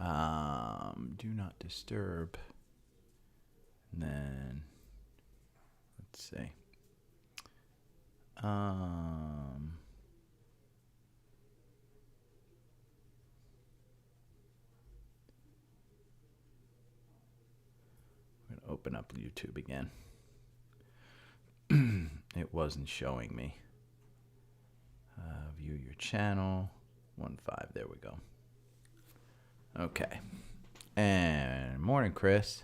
Do not disturb. And then, let's see. I'm going to open up YouTube again. It wasn't showing me. View your channel. 1.5. There we go. Okay. And morning, Chris.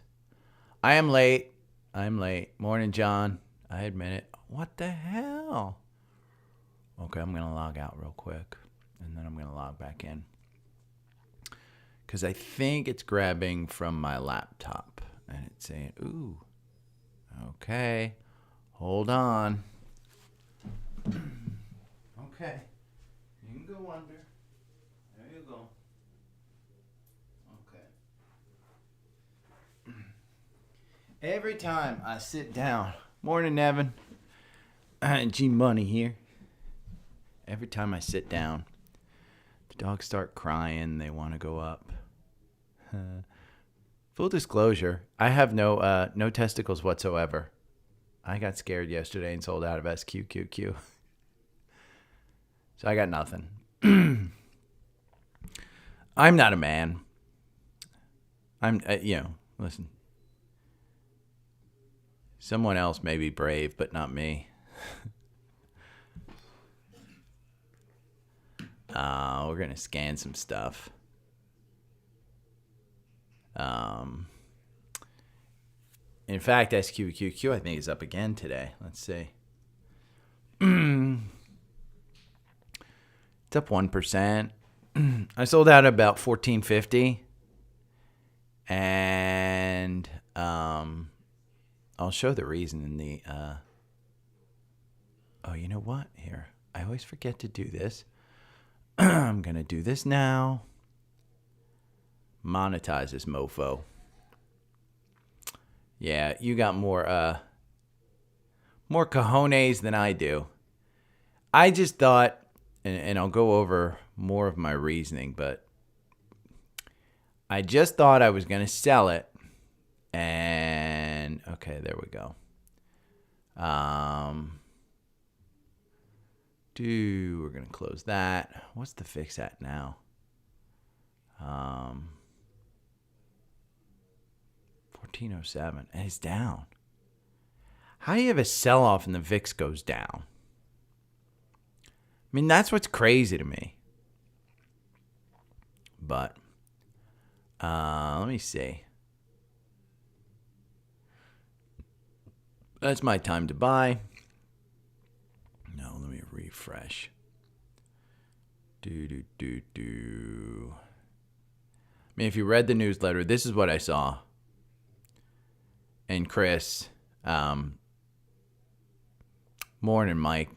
I am late. I'm late. Morning, John. I admit it. What the hell? Okay, I'm going to log out real quick. And then I'm going to log back in. Because I think it's grabbing from my laptop. And it's saying, ooh. Okay. Hold on. Okay. You can go under. There you go. Okay. Every time I sit down. Morning, Evan. G Money here. Every time I sit down, the dogs start crying. They want to go up. Full disclosure, I have no testicles whatsoever. I got scared yesterday and sold out of SQQQ. So I got nothing. I'm not a man. I'm, listen. Someone else may be brave, but not me. We're going to scan some stuff. In fact, SQQQ, I think, is up again today. Let's see. It's up 1%. I sold out about 14.50. And I'll show the reason in the... Oh, you know what? Here. I always forget to do this. I'm going to do this now. Monetize this mofo. Yeah, you got more cojones than I do. I just thought, and I'll go over more of my reasoning, but I just thought I was going to sell it. And, okay, there we go. We're going to close that. What's the fix at now? 1407, and it's down. How do you have a sell-off and the VIX goes down? I mean, that's what's crazy to me. But, let me see. That's my time to buy. No, let me refresh. I mean, if you read the newsletter, this is what I saw. And Chris, morning, Mike.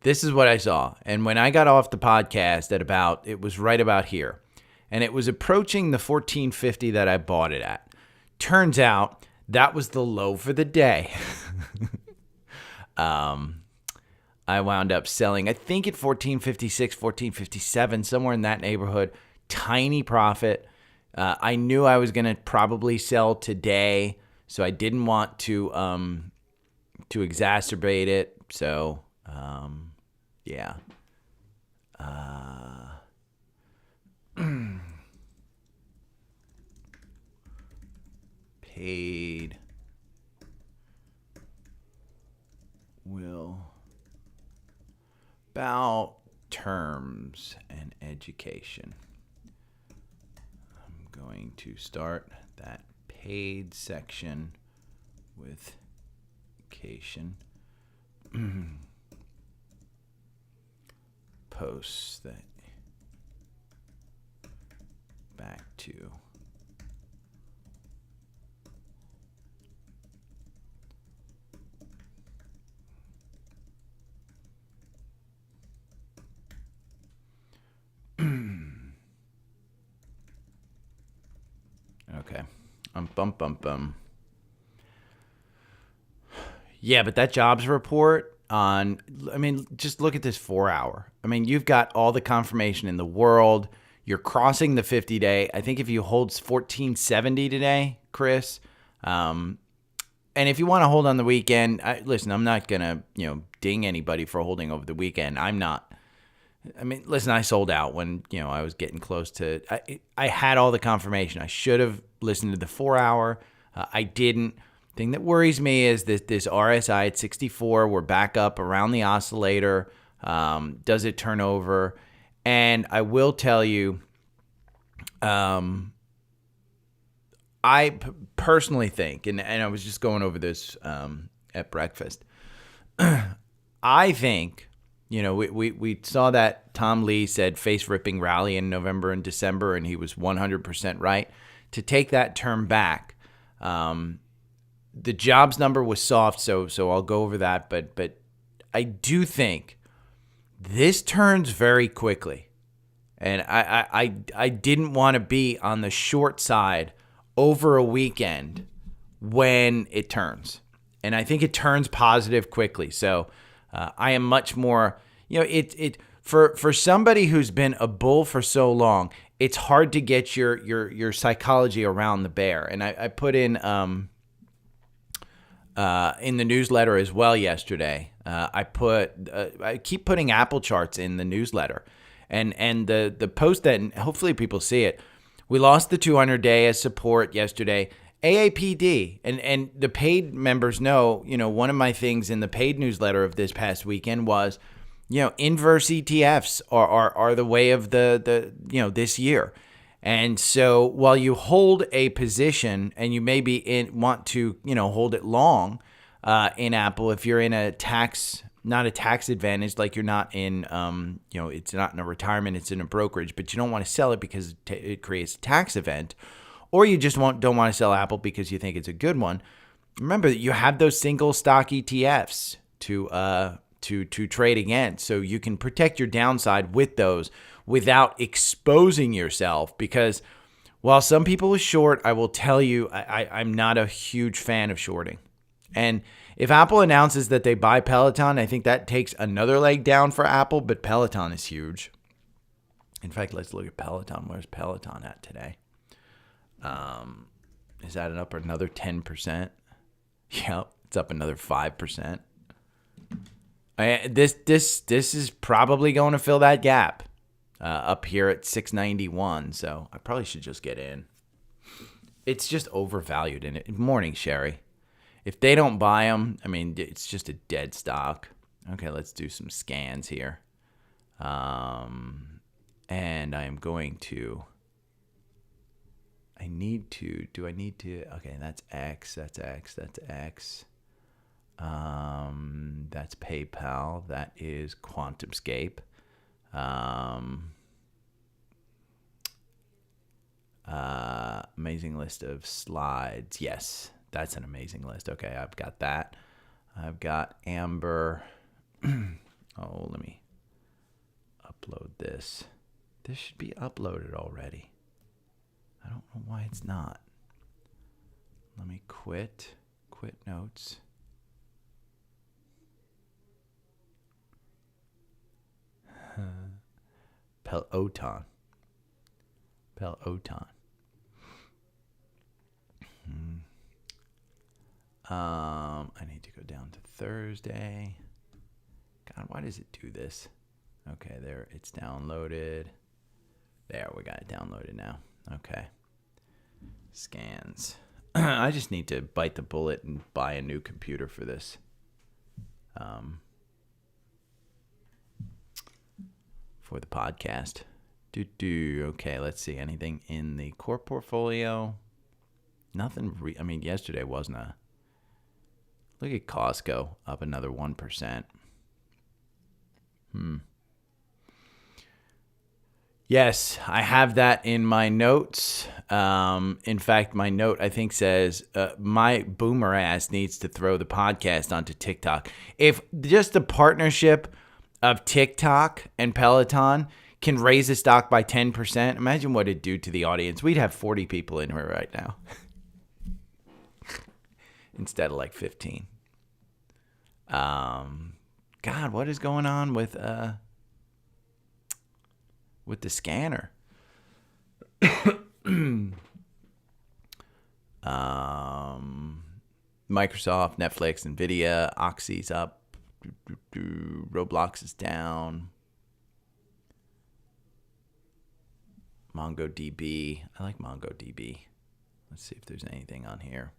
This is what I saw. And when I got off the podcast it was right about here. And it was approaching the 1450 that I bought it at. Turns out that was the low for the day. I wound up selling, I think at 1456, 1457, somewhere in that neighborhood. Tiny profit. I knew I was going to probably sell today. So I didn't want to exacerbate it. So, yeah. Paid will about terms and education. I'm going to start that paid section with education. Posts that back to okay. Yeah, but that jobs report just look at this 4 hour. I mean, you've got all the confirmation in the world. You're crossing the 50-day. I think if you hold 1470 today, Chris, and if you want to hold on the weekend, listen, I'm not going to, ding anybody for holding over the weekend. I'm not. I mean, listen, I sold out when, I was getting close to, I had all the confirmation. I should have listened to the 4-hour. I didn't. Thing that worries me is this RSI at 64. We're back up around the oscillator. Does it turn over? And I will tell you, I personally think, and I was just going over this at breakfast, I think, we saw that Tom Lee said face-ripping rally in November and December, and he was 100% right. To take that term back, the jobs number was soft, so I'll go over that, but I do think this turns very quickly, and I didn't want to be on the short side over a weekend when it turns, and I think it turns positive quickly. So I am much more, for somebody who's been a bull for so long, it's hard to get your psychology around the bear, and I put in the newsletter as well yesterday. I keep putting Apple charts in the newsletter, and the post that hopefully people see it. We lost the 200-day as support yesterday. AAPD and the paid members know. One of my things in the paid newsletter of this past weekend was, inverse ETFs are the way of the this year. And so while you hold a position and you maybe want to, hold it long in Apple, if you're in not a tax advantage, like you're not in, it's not in a retirement, it's in a brokerage, but you don't want to sell it because it creates a tax event, or you just don't want to sell Apple because you think it's a good one. Remember that you have those single stock ETFs to trade against, so you can protect your downside with those without exposing yourself, because while some people are short, I will tell you, I'm not a huge fan of shorting. And if Apple announces that they buy Peloton, I think that takes another leg down for Apple, but Peloton is huge. In fact, let's look at Peloton. Where's Peloton at today? Is that up another 10%? Yep, it's up another 5%. This is probably going to fill that gap. Up here at 691, so I probably should just get in. It's just overvalued in it. Morning, Sherry. If they don't buy them, I mean, it's just a dead stock. Okay, let's do some scans here. And I am going to. Do I need to? Okay, that's X. That's X. That's X. That's PayPal. That is QuantumScape. Amazing list of slides. Yes, that's an amazing list. Okay, I've got that. I've got Amber. Oh, let me upload this. This should be uploaded already. I don't know why it's not. Let me quit notes. Peloton. I need to go down to Thursday. God, why does it do this? Okay, there, it's downloaded. There, we got it downloaded now. Okay. Scans. I just need to bite the bullet and buy a new computer for this. For the podcast. Okay, let's see. Anything in the core portfolio? Nothing. I mean, yesterday wasn't a. Look at Costco up another 1%. Yes, I have that in my notes. In fact, my note, I think, says, my boomer ass needs to throw the podcast onto TikTok. If just the partnership of TikTok and Peloton can raise the stock by 10%, imagine what it'd do to the audience. We'd have 40 people in here right now instead of like 15. God, what is going on with the scanner? Microsoft, Netflix, Nvidia, Oxy's up. Roblox is down. MongoDB. I like MongoDB. Let's see if there's anything on here.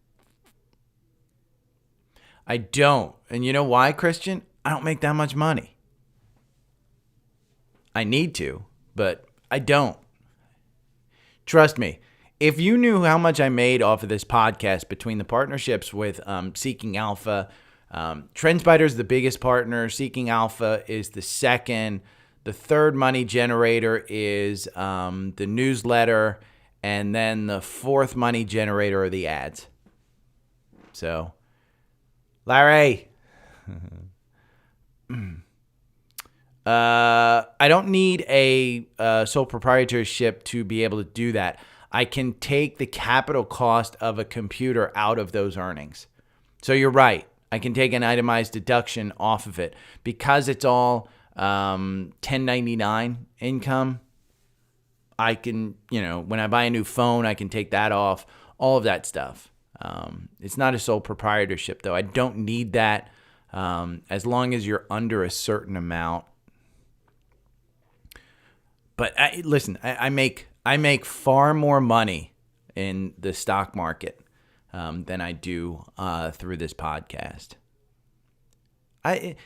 I don't. And you know why, Christian? I don't make that much money. I need to, but I don't. Trust me. If you knew how much I made off of this podcast between the partnerships with Seeking Alpha, TrendSpider is the biggest partner. Seeking Alpha is the second. The third money generator is the newsletter. And then the fourth money generator are the ads. So, Larry, I don't need a sole proprietorship to be able to do that. I can take the capital cost of a computer out of those earnings. So you're right. I can take an itemized deduction off of it because it's all 1099 income. I can, when I buy a new phone, I can take that off, all of that stuff. It's not a sole proprietorship, though. I don't need that as long as you're under a certain amount. But listen, I make far more money in the stock market than I do through this podcast.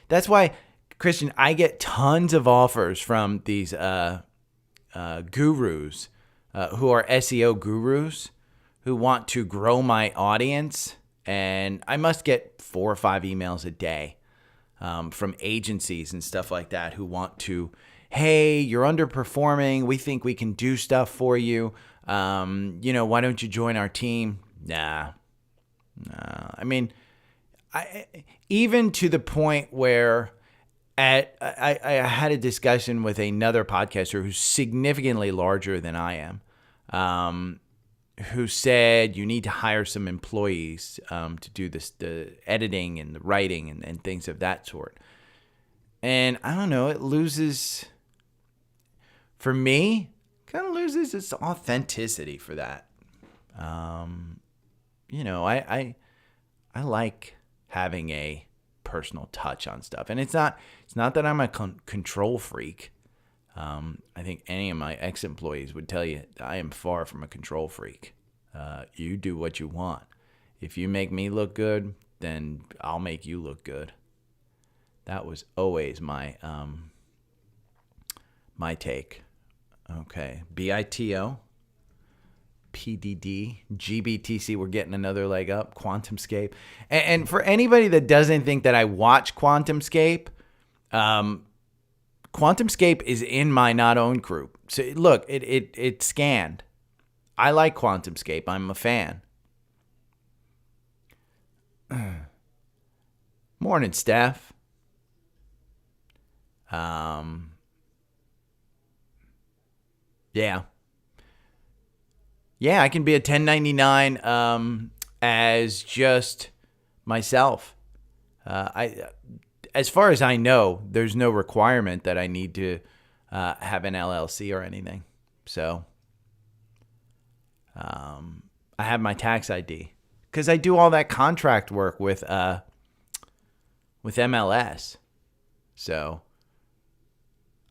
That's why, Christian, I get tons of offers from these gurus who are SEO gurus who want to grow my audience. And I must get 4 or 5 emails a day from agencies and stuff like that who want to, hey, you're underperforming. We think we can do stuff for you. Why don't you join our team? Nah. I mean, even to the point where I had a discussion with another podcaster who's significantly larger than I am, who said you need to hire some employees to do the editing and the writing and things of that sort. And I don't know, it loses, for me, kind of loses its authenticity for that. I like having a personal touch on stuff. And it's not that I'm a control freak. I think any of my ex-employees would tell you I am far from a control freak. You do what you want. If you make me look good, then I'll make you look good. That was always my take. Okay, BITO, PDD, GBTC, we're getting another leg up. QuantumScape. And for anybody that doesn't think that I watch QuantumScape, QuantumScape is in my not owned group. So look, it scanned. I like QuantumScape. I'm a fan. Morning, Steph. Yeah, I can be a 1099 as just myself. As far as I know, there's no requirement that I need to have an LLC or anything. So I have my tax ID because I do all that contract work with MLS. So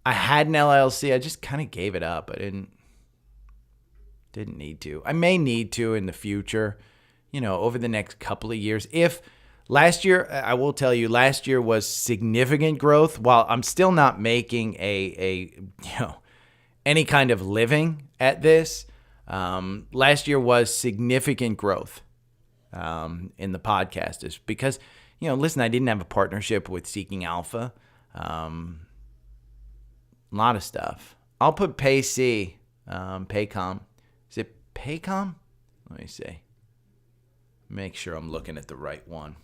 I had an LLC. I just kind of gave it up. I didn't need to. I may need to in the future, over the next couple of years. If last year, I will tell you, last year was significant growth. While I'm still not making any kind of living at this, last year was significant growth in the podcast. Is because, listen, I didn't have a partnership with Seeking Alpha. A lot of stuff. I'll put PayC, Paycom. Is it Paycom? Let me see. Make sure I'm looking at the right one.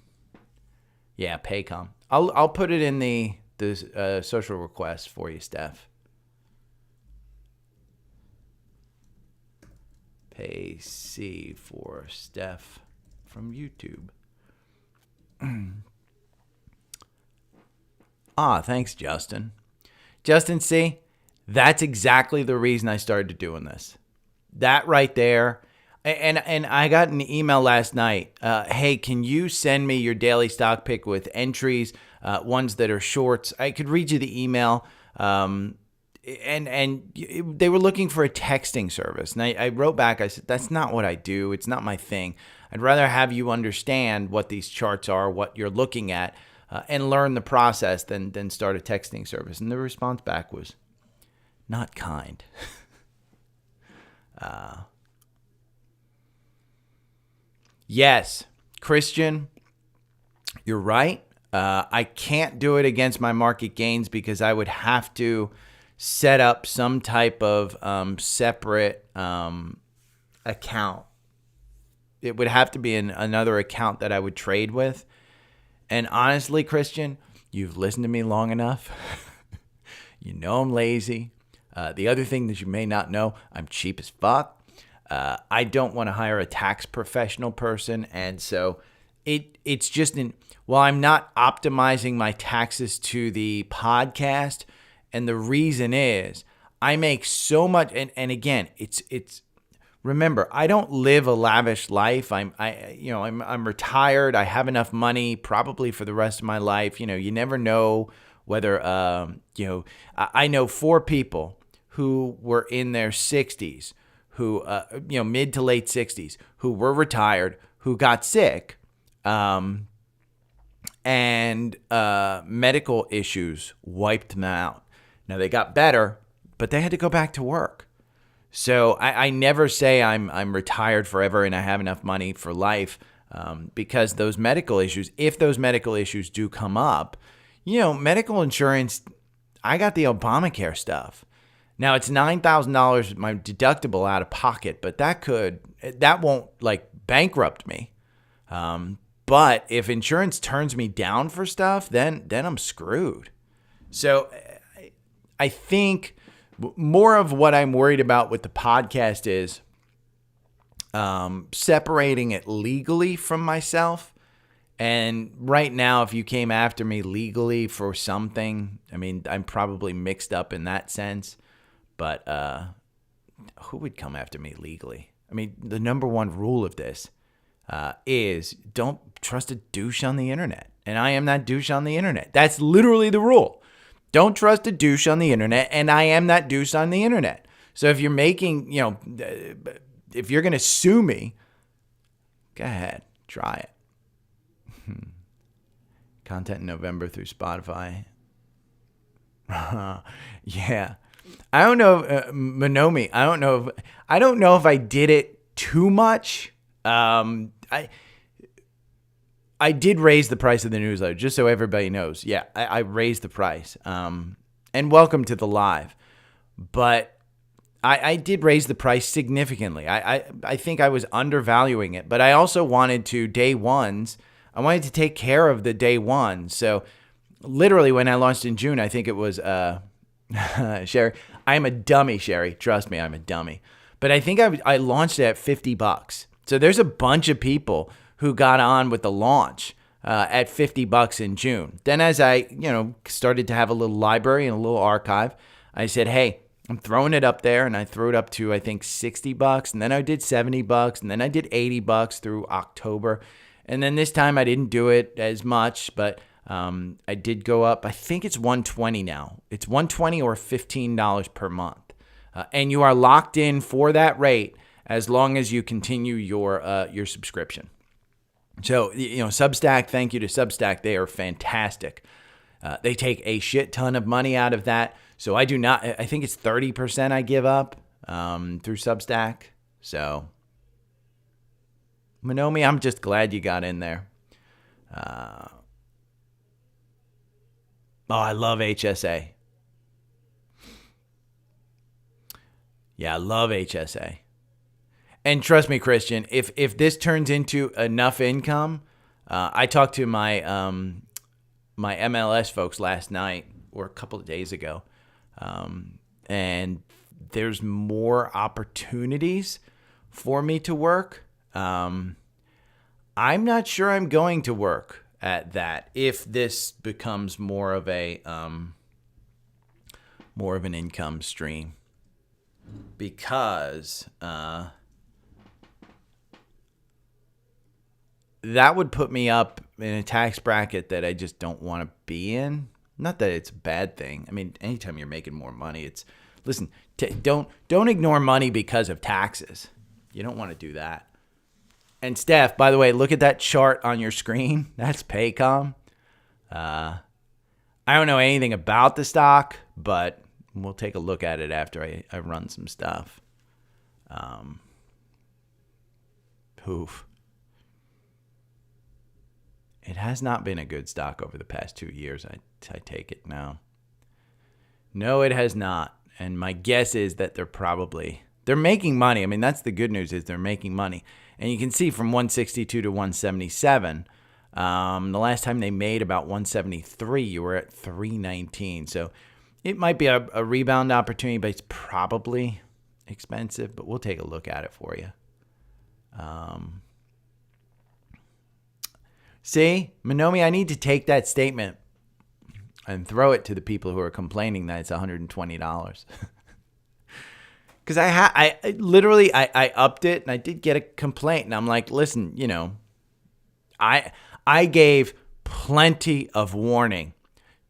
Yeah, Paycom. I'll put it in the social request for you, Steph. PayC for Steph from YouTube. Thanks, Justin. Justin, see, that's exactly the reason I started doing this. That right there, And I got an email last night. Hey, can you send me your daily stock pick with entries, ones that are shorts? I could read you the email. And they were looking for a texting service. And I wrote back, I said, that's not what I do. It's not my thing. I'd rather have you understand what these charts are, what you're looking at, and learn the process than start a texting service. And the response back was not kind. Yes, Christian, you're right. I can't do it against my market gains because I would have to set up some type of separate account. It would have to be another account that I would trade with. And honestly, Christian, you've listened to me long enough. You know I'm lazy. The other thing that you may not know, I'm cheap as fuck. I don't want to hire a tax professional person. And so it's just while I'm not optimizing my taxes to the podcast, and the reason is I make so much. And again, it's remember, I don't live a lavish life. I'm retired. I have enough money probably for the rest of my life. You never know whether, I know 4 people who were in their 60s, who, mid to late 60s, who were retired, who got sick, and medical issues wiped them out. Now, they got better, but they had to go back to work. So I never say I'm retired forever and I have enough money for life, because those medical issues, if those medical issues do come up, medical insurance, I got the Obamacare stuff. Now it's $9,000 my deductible out of pocket, but that won't bankrupt me. But if insurance turns me down for stuff, then I'm screwed. So I think more of what I'm worried about with the podcast is separating it legally from myself. And right now, if you came after me legally for something, I mean, I'm probably mixed up in that sense. But who would come after me legally? I mean, the number one rule of this is don't trust a douche on the internet. And I am that douche on the internet. That's literally the rule. Don't trust a douche on the internet, and I am that douche on the internet. So if you're making, if you're going to sue me, go ahead, try it. Content in November through Spotify. Yeah. I don't know, Manomi. I don't know if I did it too much. I did raise the price of the newsletter, just so everybody knows. Yeah, I raised the price. And welcome to the live. But I did raise the price significantly. I think I was undervaluing it. But I also wanted to, day ones, I wanted to take care of the day one. So literally when I launched in June, I think it was, Sherry, I am a dummy, Sherry. Trust me, I'm a dummy. But I think I launched it at $50. So there's a bunch of people who got on with the launch at $50 in June. Then as I, started to have a little library and a little archive, I said, hey, I'm throwing it up there. And I threw it up to, I think, $60. And then I did $70. And then I did $80 through October. And then this time I didn't do it as much, but I did go up. I think it's $120 now. It's $120 or $15 per month. And you are locked in for that rate as long as you continue your subscription. So, Substack, thank you to Substack. They are fantastic. They take a shit ton of money out of that. So I think it's 30% I give up through Substack. So, Manomi, I'm just glad you got in there. I love HSA. Yeah, I love HSA. And trust me, Christian, if this turns into enough income, I talked to my my MLS folks last night or a couple of days ago, and there's more opportunities for me to work. I'm not sure I'm going to work at that if this becomes more of an income stream, because that would put me up in a tax bracket that I just don't want to be in. Not that it's a bad thing. I mean, anytime you're making more money, listen, don't ignore money because of taxes. You don't want to do that. And Steph, by the way, look at that chart on your screen. That's Paycom. I don't know anything about the stock, but we'll take a look at it after I run some stuff. Oof. It has not been a good stock over the past 2 years. I take it now. No, it has not. And my guess is that they're making money. I mean, that's the good news, is they're making money. And you can see from 162 to 177, the last time they made about 173, you were at 319. So it might be a rebound opportunity, but it's probably expensive. But we'll take a look at it for you. See, Minomi, I need to take that statement and throw it to the people who are complaining that it's $120. Because I literally upped it, and I did get a complaint, and I'm like, listen, I gave plenty of warning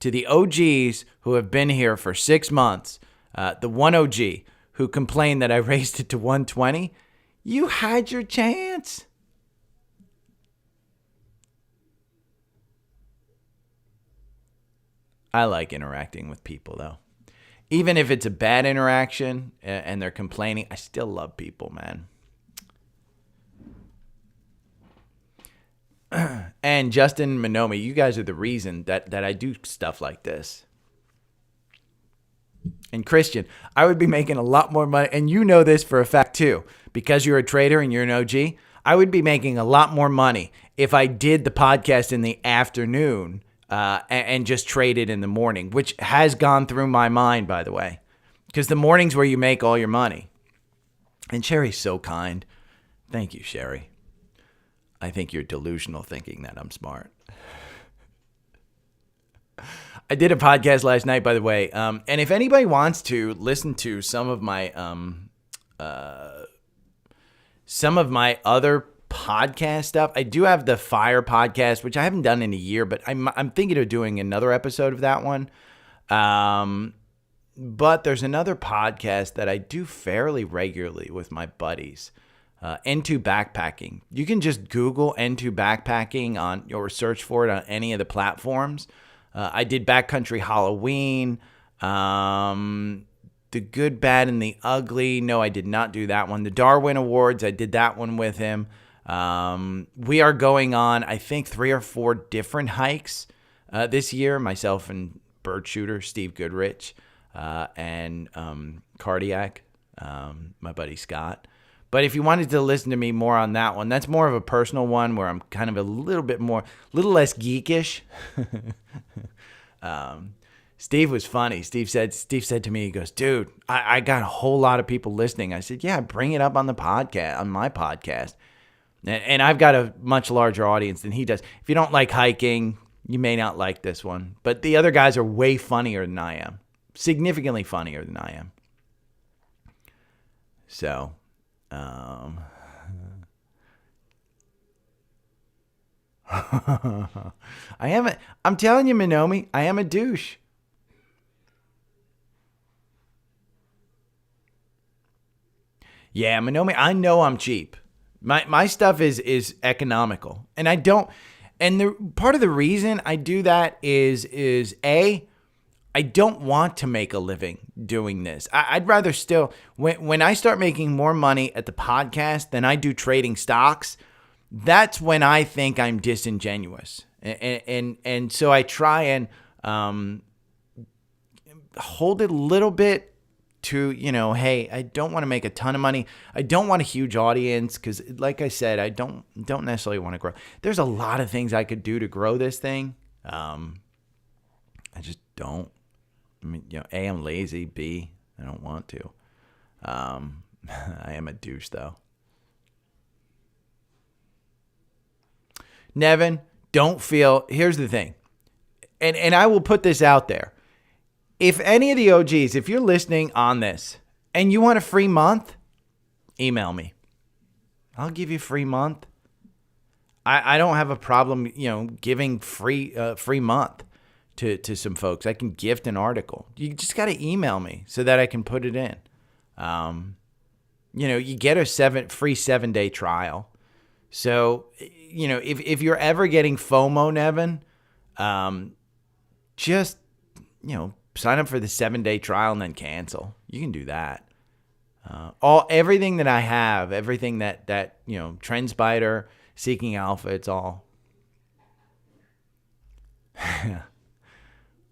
to the OGs who have been here for 6 months. The one OG who complained that I raised it to 120, you had your chance. I like interacting with people, though. Even if it's a bad interaction and they're complaining, I still love people, man. And Justin, Minomi, you guys are the reason that I do stuff like this. And Christian, I would be making a lot more money, and you know this for a fact too, because you're a trader and you're an OG. I would be making a lot more money if I did the podcast in the afternoon and just traded in the morning, which has gone through my mind, by the way, because the morning's where you make all your money. And Sherry's so kind. Thank you, Sherry. I think you're delusional thinking that I'm smart. I did a podcast last night, by the way, and if anybody wants to listen to some of my other podcast stuff, I do have the Fire podcast, which I haven't done in a year, but I'm thinking of doing another episode of that one. But there's another podcast that I do fairly regularly with my buddies, N2 Backpacking. You can just Google N2 Backpacking or search for it on any of the platforms. I did Backcountry Halloween, The Good, Bad, and the Ugly. No, I did not do that one. The Darwin Awards, I did that one with him. We are going on, I think, 3 or 4 different hikes this year. Myself and bird shooter Steve Goodrich and Cardiac, my buddy Scott. But if you wanted to listen to me more on that one, that's more of a personal one where I'm kind of a little less geekish. Steve was funny. Steve said to me, he goes, dude, I got a whole lot of people listening. I said, yeah, bring it up on the podcast, on my podcast. And I've got a much larger audience than he does. If you don't like hiking, you may not like this one. But the other guys are way funnier than I am. Significantly funnier than I am. So, I'm telling you, Minomi, I am a douche. Yeah, Minomi, I know I'm cheap. My stuff is economical. And I don't, and the part of the reason I do that is A, I don't want to make a living doing this. I'd rather still, when I start making more money at the podcast than I do trading stocks, that's when I think I'm disingenuous. And so I try and hold it a little bit to, hey, I don't want to make a ton of money. I don't want a huge audience because, like I said, I don't necessarily want to grow. There's a lot of things I could do to grow this thing. I just don't. I mean, A, I'm lazy. B, I don't want to. I am a douche, though. Nevin, here's the thing. And I will put this out there. If any of the OGs, if you're listening on this and you want a free month, email me. I'll give you a free month. I don't have a problem, giving free month to some folks. I can gift an article. You just got to email me so that I can put it in. You get a free 7-day trial. So, if you're ever getting FOMO, Nevin, just, sign up for the 7-day trial and then cancel. You can do that. Everything that I have, everything that TrendSpider, Seeking Alpha, it's all.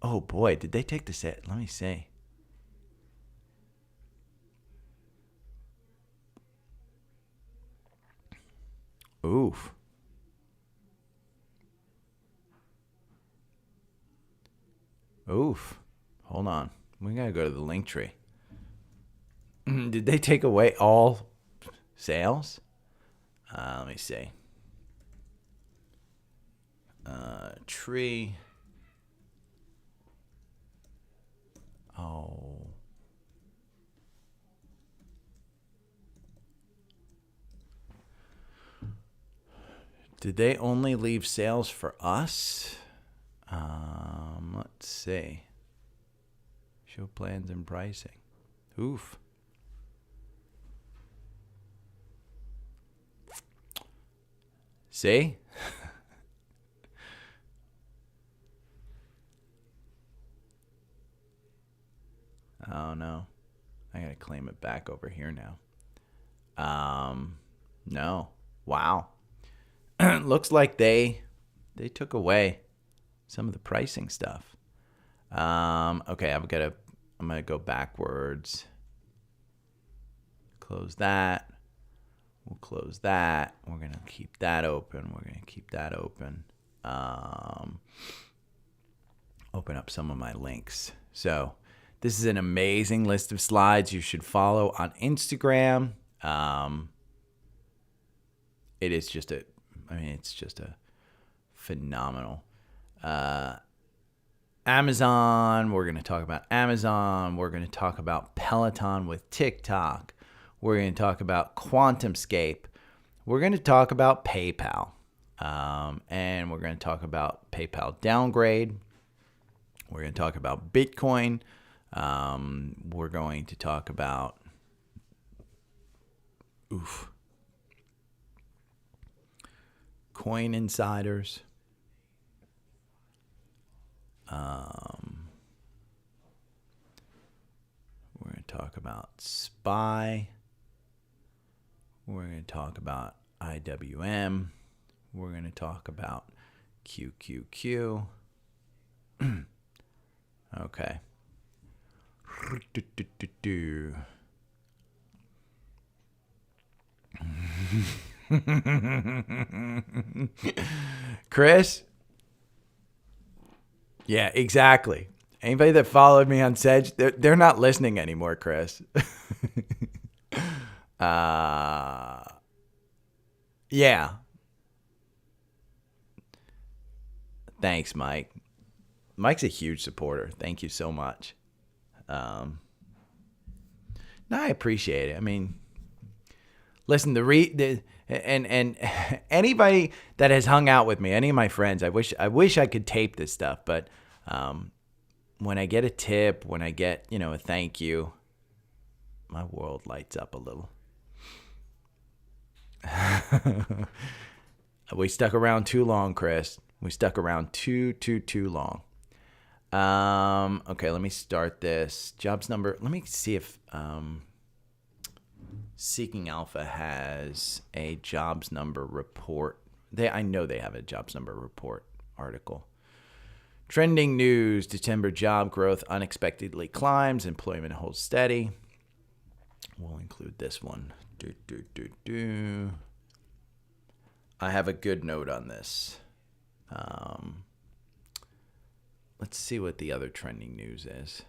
Oh boy, did they take the set? Let me see. Oof. Hold on. We gotta go to the link tree. Did they take away all sales? Let me see. Tree. Oh. Did they only leave sales for us? Let's see. Show plans and pricing. Oof. See? Oh no. I gotta claim it back over here now. No. Wow. Looks like they took away some of the pricing stuff. Okay, I'm gonna go backwards. Close that. We'll close that. We're gonna keep that open. We're gonna keep that open. Open up some of my links. So this is an amazing list of slides you should follow on Instagram. It's just a phenomenal. Amazon, we're going to talk about Amazon. We're going to talk about Peloton with TikTok. We're going to talk about QuantumScape. We're going to talk about PayPal. And we're going to talk about PayPal downgrade. We're going to talk about Bitcoin. We're going to talk about coin insiders. We're going to talk about SPY. We're going to talk about IWM. We're going to talk about QQQ. Okay. Chris? Yeah, exactly. Anybody that followed me on Sedge, they're not listening anymore, Chris. Yeah. Thanks, Mike. Mike's a huge supporter. Thank you so much. No, I appreciate it. I mean, listen, and anybody that has hung out with me, any of my friends, I wish I could tape this stuff, but when I get a tip, when I get, a thank you, my world lights up a little. We stuck around too long, Chris. We stuck around too long. Okay, let me start this. Jobs number. Let me see if Seeking Alpha has a jobs number report. I know they have a jobs number report article. Trending news: December job growth unexpectedly climbs. Employment holds steady. We'll include this one. I have a good note on this. Let's see what the other trending news is.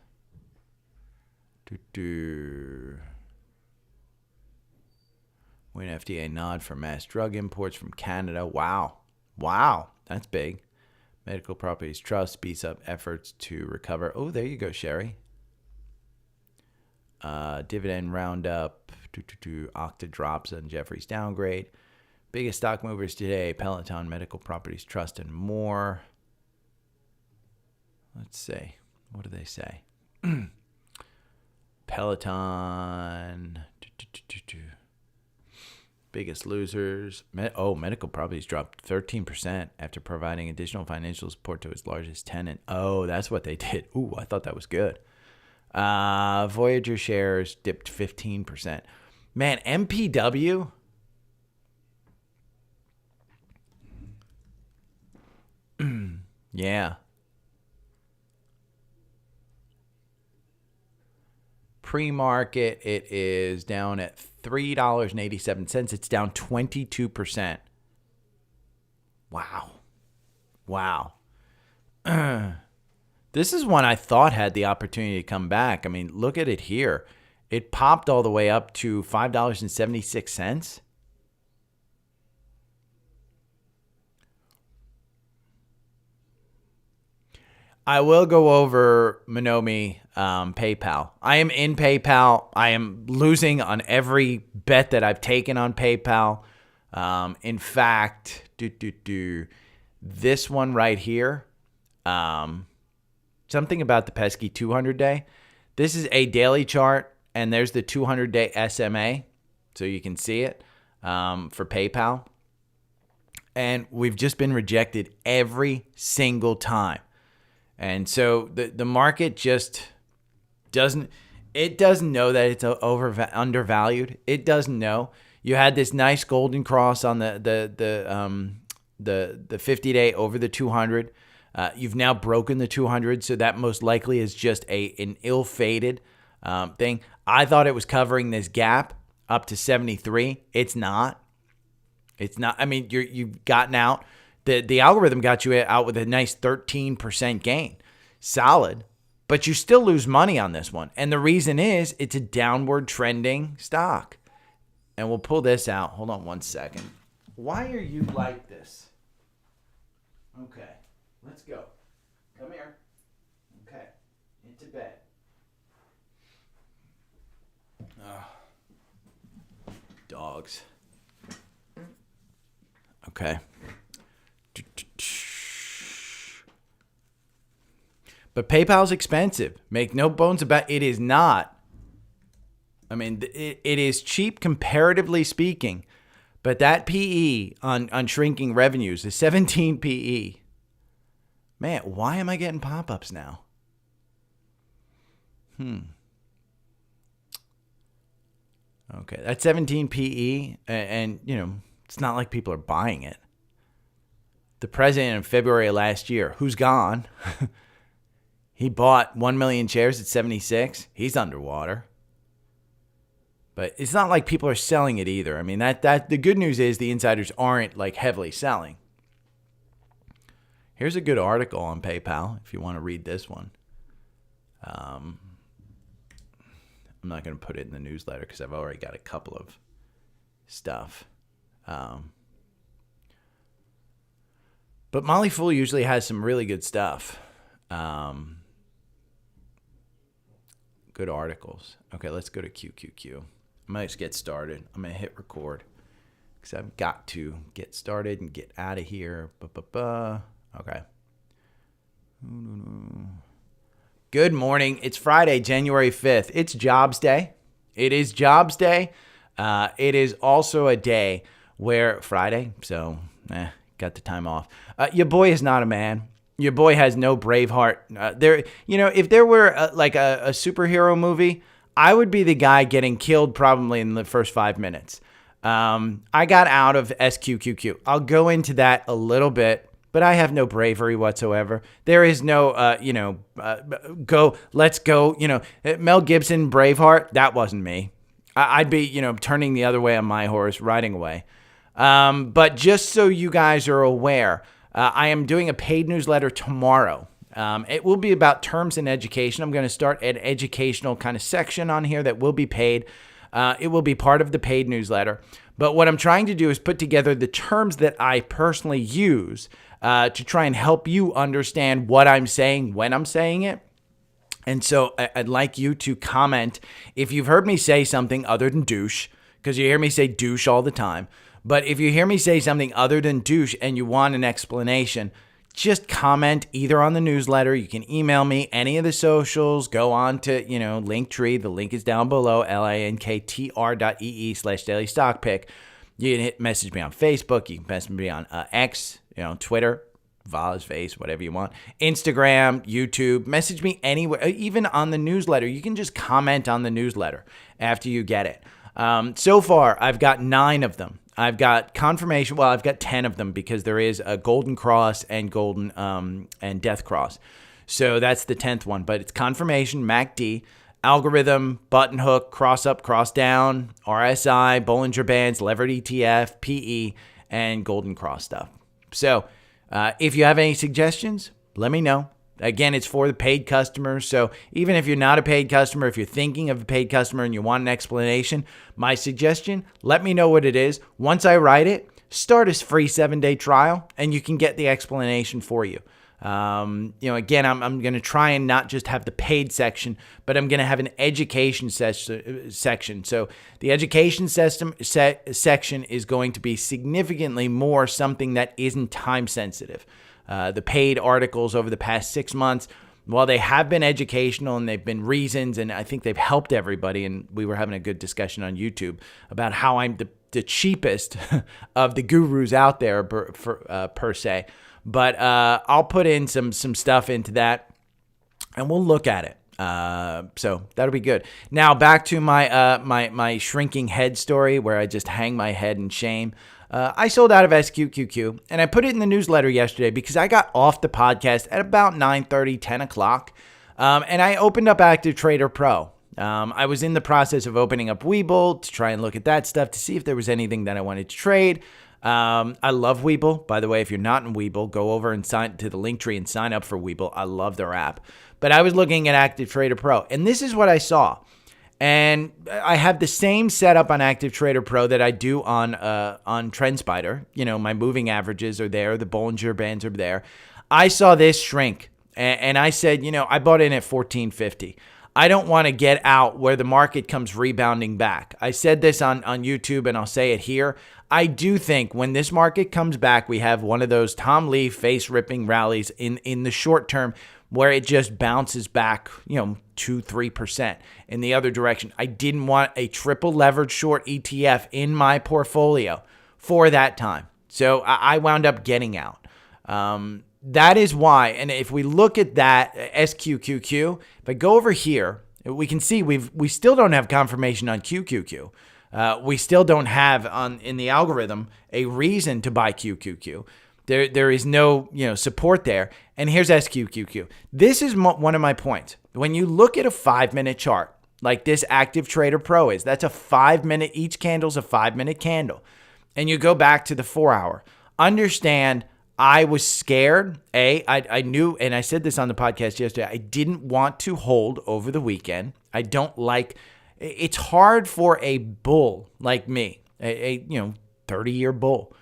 When FDA nod for mass drug imports from Canada. Wow, that's big. Medical Properties Trust speeds up efforts to recover. Oh, there you go, Sherry. Dividend roundup. Okta drops on Jeffrey's downgrade. Biggest stock movers today, Peloton, Medical Properties Trust, and more. Let's see. What do they say? Peloton. Biggest losers. Medical Properties dropped 13% after providing additional financial support to its largest tenant. Oh, that's what they did. Ooh, I thought that was good. Voyager shares dipped 15%. Man, MPW. Yeah. Pre-market, it is down at $3.87. It's down 22%. Wow. This is one I thought had the opportunity to come back. I mean, look at it here. It popped all the way up to $5.76. I will go over Monomi PayPal. I am in PayPal. I am losing on every bet that I've taken on PayPal. In fact, this one right here, something about the pesky 200-day. This is a daily chart, and there's the 200-day SMA, so you can see it for PayPal. And we've just been rejected every single time. And so the market just doesn't know that it's undervalued. It doesn't know. You had this nice golden cross on the 50-day over the 200. You've now broken the 200, so that most likely is just an ill-fated thing. I thought it was covering this gap up to 73. It's not. It's not. I mean, you've gotten out. The algorithm got you out with a nice 13% gain. Solid. But you still lose money on this one. And the reason is it's a downward trending stock. And we'll pull this out. Hold on one second. Why are you like this? Okay. Let's go. Come here. Okay. Into bed. Dogs. Okay. But PayPal's expensive. Make no bones about it. It is not. I mean, it is cheap comparatively speaking. But that PE on shrinking revenues is 17 PE. Man, why am I getting pop-ups now? Okay, that's 17 PE. And, you know, it's not like people are buying it. The president in February of last year, who's gone, he bought 1 million shares at 76. He's underwater. But it's not like people are selling it either. I mean, that the good news is the insiders aren't like heavily selling. Here's a good article on PayPal if you want to read this one. I'm not going to put it in the newsletter because I've already got a couple of stuff. But Molly Fool usually has some really good stuff. Good articles. Okay, let's go to QQQ. I might just get started. I'm going to hit record because I've got to get started and get out of here. Okay. Good morning. It's Friday, January 5th. It's Jobs Day. It is Jobs Day. It is also a day where Friday, so got the time off. Your boy is not a man. Your boy has no Braveheart. If there were like a superhero movie, I would be the guy getting killed probably in the first 5 minutes. I got out of SQQQ. I'll go into that a little bit, but I have no bravery whatsoever. There is no, let's go. Mel Gibson, Braveheart, that wasn't me. I'd be, turning the other way on my horse, riding away. But just so you guys are aware, I am doing a paid newsletter tomorrow. It will be about terms in education. I'm going to start an educational kind of section on here that will be paid. It will be part of the paid newsletter. But what I'm trying to do is put together the terms that I personally use to try and help you understand what I'm saying when I'm saying it. And so I'd like you to comment if you've heard me say something other than douche, because you hear me say douche all the time. But if you hear me say something other than douche and you want an explanation, just comment either on the newsletter. You can email me, any of the socials. Go on to, Linktree. The link is down below, linktr.ee/daily stock pick. You can message me on Facebook. You can message me on X, Twitter, Vala's face, whatever you want. Instagram, YouTube. Message me anywhere, even on the newsletter. You can just comment on the newsletter after you get it. So far, I've got 9 of them. I've got confirmation. Well, I've got 10 of them because there is a golden cross and golden and death cross. So that's the 10th one. But it's confirmation, MACD, algorithm, button hook, cross up, cross down, RSI, Bollinger Bands, levered ETF, PE, and golden cross stuff. So if you have any suggestions, let me know. Again, it's for the paid customers. So even if you're not a paid customer, if you're thinking of a paid customer and you want an explanation, my suggestion, let me know what it is. Once I write it, start a free 7-day trial and you can get the explanation for you. Again, I'm going to try and not just have the paid section, but I'm going to have an education section. So the education section is going to be significantly more something that isn't time sensitive. The paid articles over the past 6 months, while they have been educational and they've been reasons, and I think they've helped everybody, and we were having a good discussion on YouTube about how I'm the cheapest of the gurus out there per se. But I'll put in some stuff into that, and we'll look at it. So that'll be good. Now back to my shrinking head story where I just hang my head in shame. I sold out of SQQQ, and I put it in the newsletter yesterday because I got off the podcast at about 9:30, 10 o'clock, and I opened up Active Trader Pro. I was in the process of opening up Webull to try and look at that stuff to see if there was anything that I wanted to trade. I love Webull. By the way, if you're not in Webull, go over and sign to the Linktree and sign up for Webull. I love their app. But I was looking at Active Trader Pro, and this is what I saw. And I have the same setup on Active Trader Pro that I do on TrendSpider. My moving averages are there. The Bollinger Bands are there. I saw this shrink, and I said, I bought in at 1450. I don't want to get out where the market comes rebounding back. I said this on YouTube, and I'll say it here. I do think when this market comes back, we have one of those Tom Lee face-ripping rallies in the short term where it just bounces back, 2-3% in the other direction. I didn't want a triple levered short ETF in my portfolio for that time. So I wound up getting out. That is why. And if we look at that SQQQ, if I go over here, we can see we still don't have confirmation on QQQ. We still don't have in the algorithm a reason to buy QQQ. There is no support there. And here's SQQQ. This is one of my points. When you look at a 5-minute chart, like this Active Trader Pro is, that's a 5-minute, each candle's a 5-minute candle. And you go back to the 4-hour. Understand, I was scared. I knew, and I said this on the podcast yesterday, I didn't want to hold over the weekend. I don't like, it's hard for a bull like me, a 30-year bull,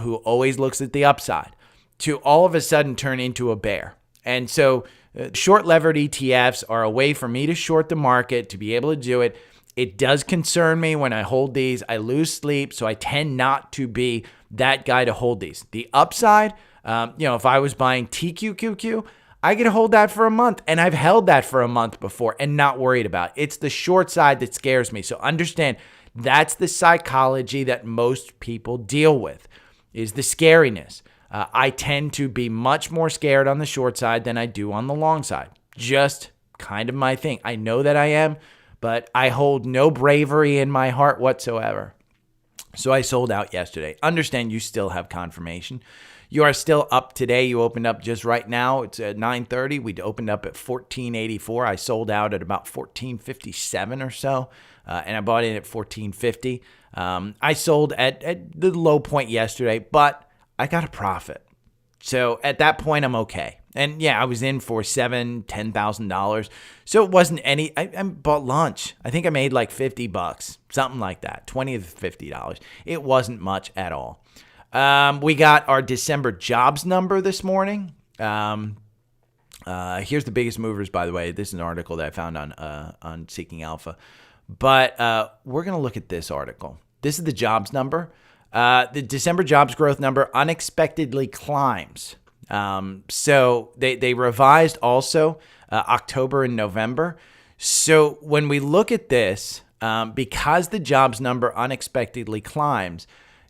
who always looks at the upside, to all of a sudden turn into a bear. And so short levered ETFs are a way for me to short the market, to be able to do it. It does concern me when I hold these. I lose sleep, so I tend not to be that guy to hold these. The upside, if I was buying TQQQ, I could hold that for a month, and I've held that for a month before and not worried about it. It's the short side that scares me. So understand, that's the psychology that most people deal with, is the scariness. I tend to be much more scared on the short side than I do on the long side. Just kind of my thing. I know that I am, but I hold no bravery in my heart whatsoever. So I sold out yesterday. Understand, you still have confirmation. You are still up today. You opened up just right now. It's at 9:30. We opened up at 1484. I sold out at about 1457 or so, and I bought in at 1450. I sold at the low point yesterday, but I got a profit. So at that point, I'm okay. And yeah, I was in for $10,000. So it wasn't any, I bought lunch. I think I made like $50, something like that, $20 to $50. It wasn't much at all. We got our December jobs number this morning. Here's the biggest movers, by the way. This is an article that I found on Seeking Alpha. But we're going to look at this article. This is the jobs number. The December jobs growth number unexpectedly climbs. So they revised also October and November. So when we look at this, because the jobs number unexpectedly climbs,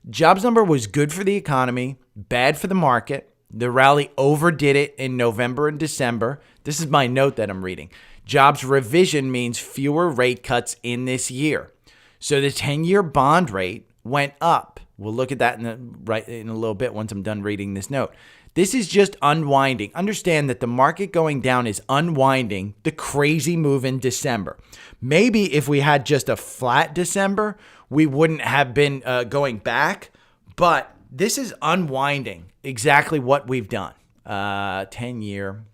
jobs number was good for the economy, bad for the market. The rally overdid it in November and December. This is my note that I'm reading. Jobs revision means fewer rate cuts in this year. So the 10-year bond rate went up. We'll look at that in a little bit once I'm done reading this note. This is just unwinding. Understand that the market going down is unwinding the crazy move in December. Maybe if we had just a flat December, we wouldn't have been going back. But this is unwinding exactly what we've done. 10-year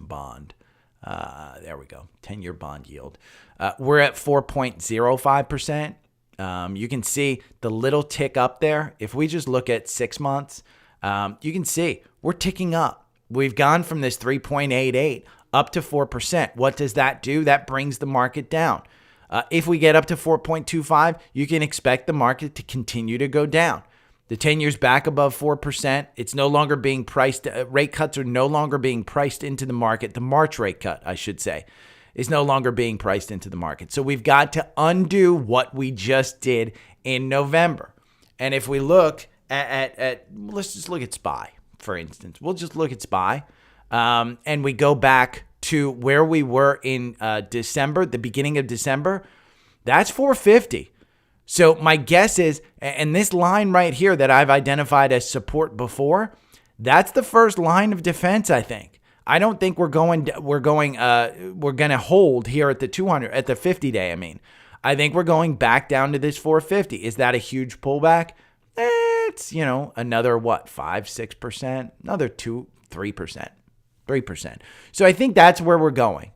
bond. There we go. 10-year bond yield. We're at 4.05%. You can see the little tick up there. If we just look at 6 months, you can see we're ticking up. We've gone from this 3.88 up to 4%. What does that do? That brings the market down. If we get up to 4.25, you can expect the market to continue to go down. The 10 years back above 4%. It's no longer being priced. Rate cuts are no longer being priced into the market. The March rate cut, I should say, is no longer being priced into the market. So we've got to undo what we just did in November. And if we look at let's just look at SPY, for instance. We'll just look at SPY, and we go back to where we were in December, the beginning of December. That's 450. So my guess is, and this line right here that I've identified as support before, that's the first line of defense, I think. I don't think we're going to hold here at the 200, at the 50-day. I mean, I think we're going back down to this 450. Is that a huge pullback? It's, another 5-6%, another 2-3%, 3%. So I think that's where we're going.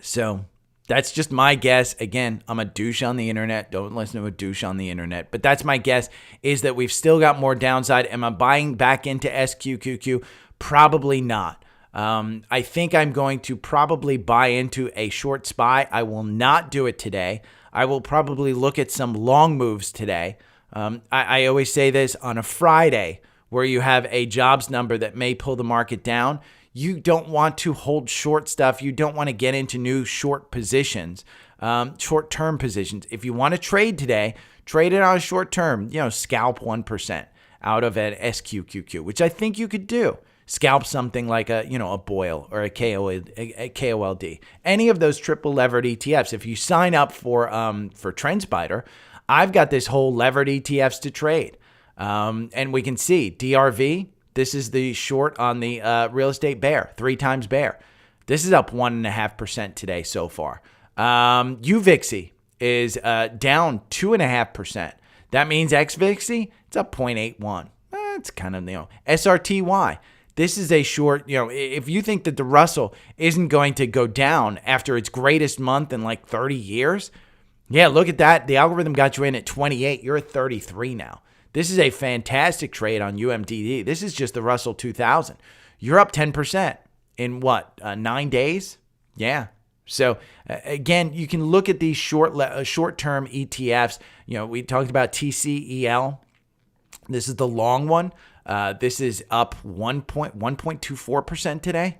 So that's just my guess. Again, I'm a douche on the internet. Don't listen to a douche on the internet. But that's my guess, is that we've still got more downside. Am I buying back into SQQQ? Probably not. I think I'm going to probably buy into a short SPY. I will not do it today. I will probably look at some long moves today. I always say this on a Friday where you have a jobs number that may pull the market down. You don't want to hold short stuff. You don't want to get into new short positions, short-term positions. If you want to trade today, trade it on a short term, scalp 1% out of an SQQQ, which I think you could do. Scalp something like a Boyle or a KOLD. Any of those triple levered ETFs. If you sign up for TrendSpider, I've got this whole levered ETFs to trade. And we can see DRV. This is the short on the real estate bear, 3 times bear. This is up 1.5% today so far. UVIXY is down 2.5%. That means XVIXY, it's up 0.81. It's kind of, SRTY. This is a short, if you think that the Russell isn't going to go down after its greatest month in like 30 years, yeah, look at that. The algorithm got you in at 28. You're at 33 now. This is a fantastic trade on UMDD. This is just the Russell 2000. You're up 10% in 9 days? Yeah. So again, you can look at these short-term ETFs. We talked about TCEL. This is the long one. This is up 1.24% today.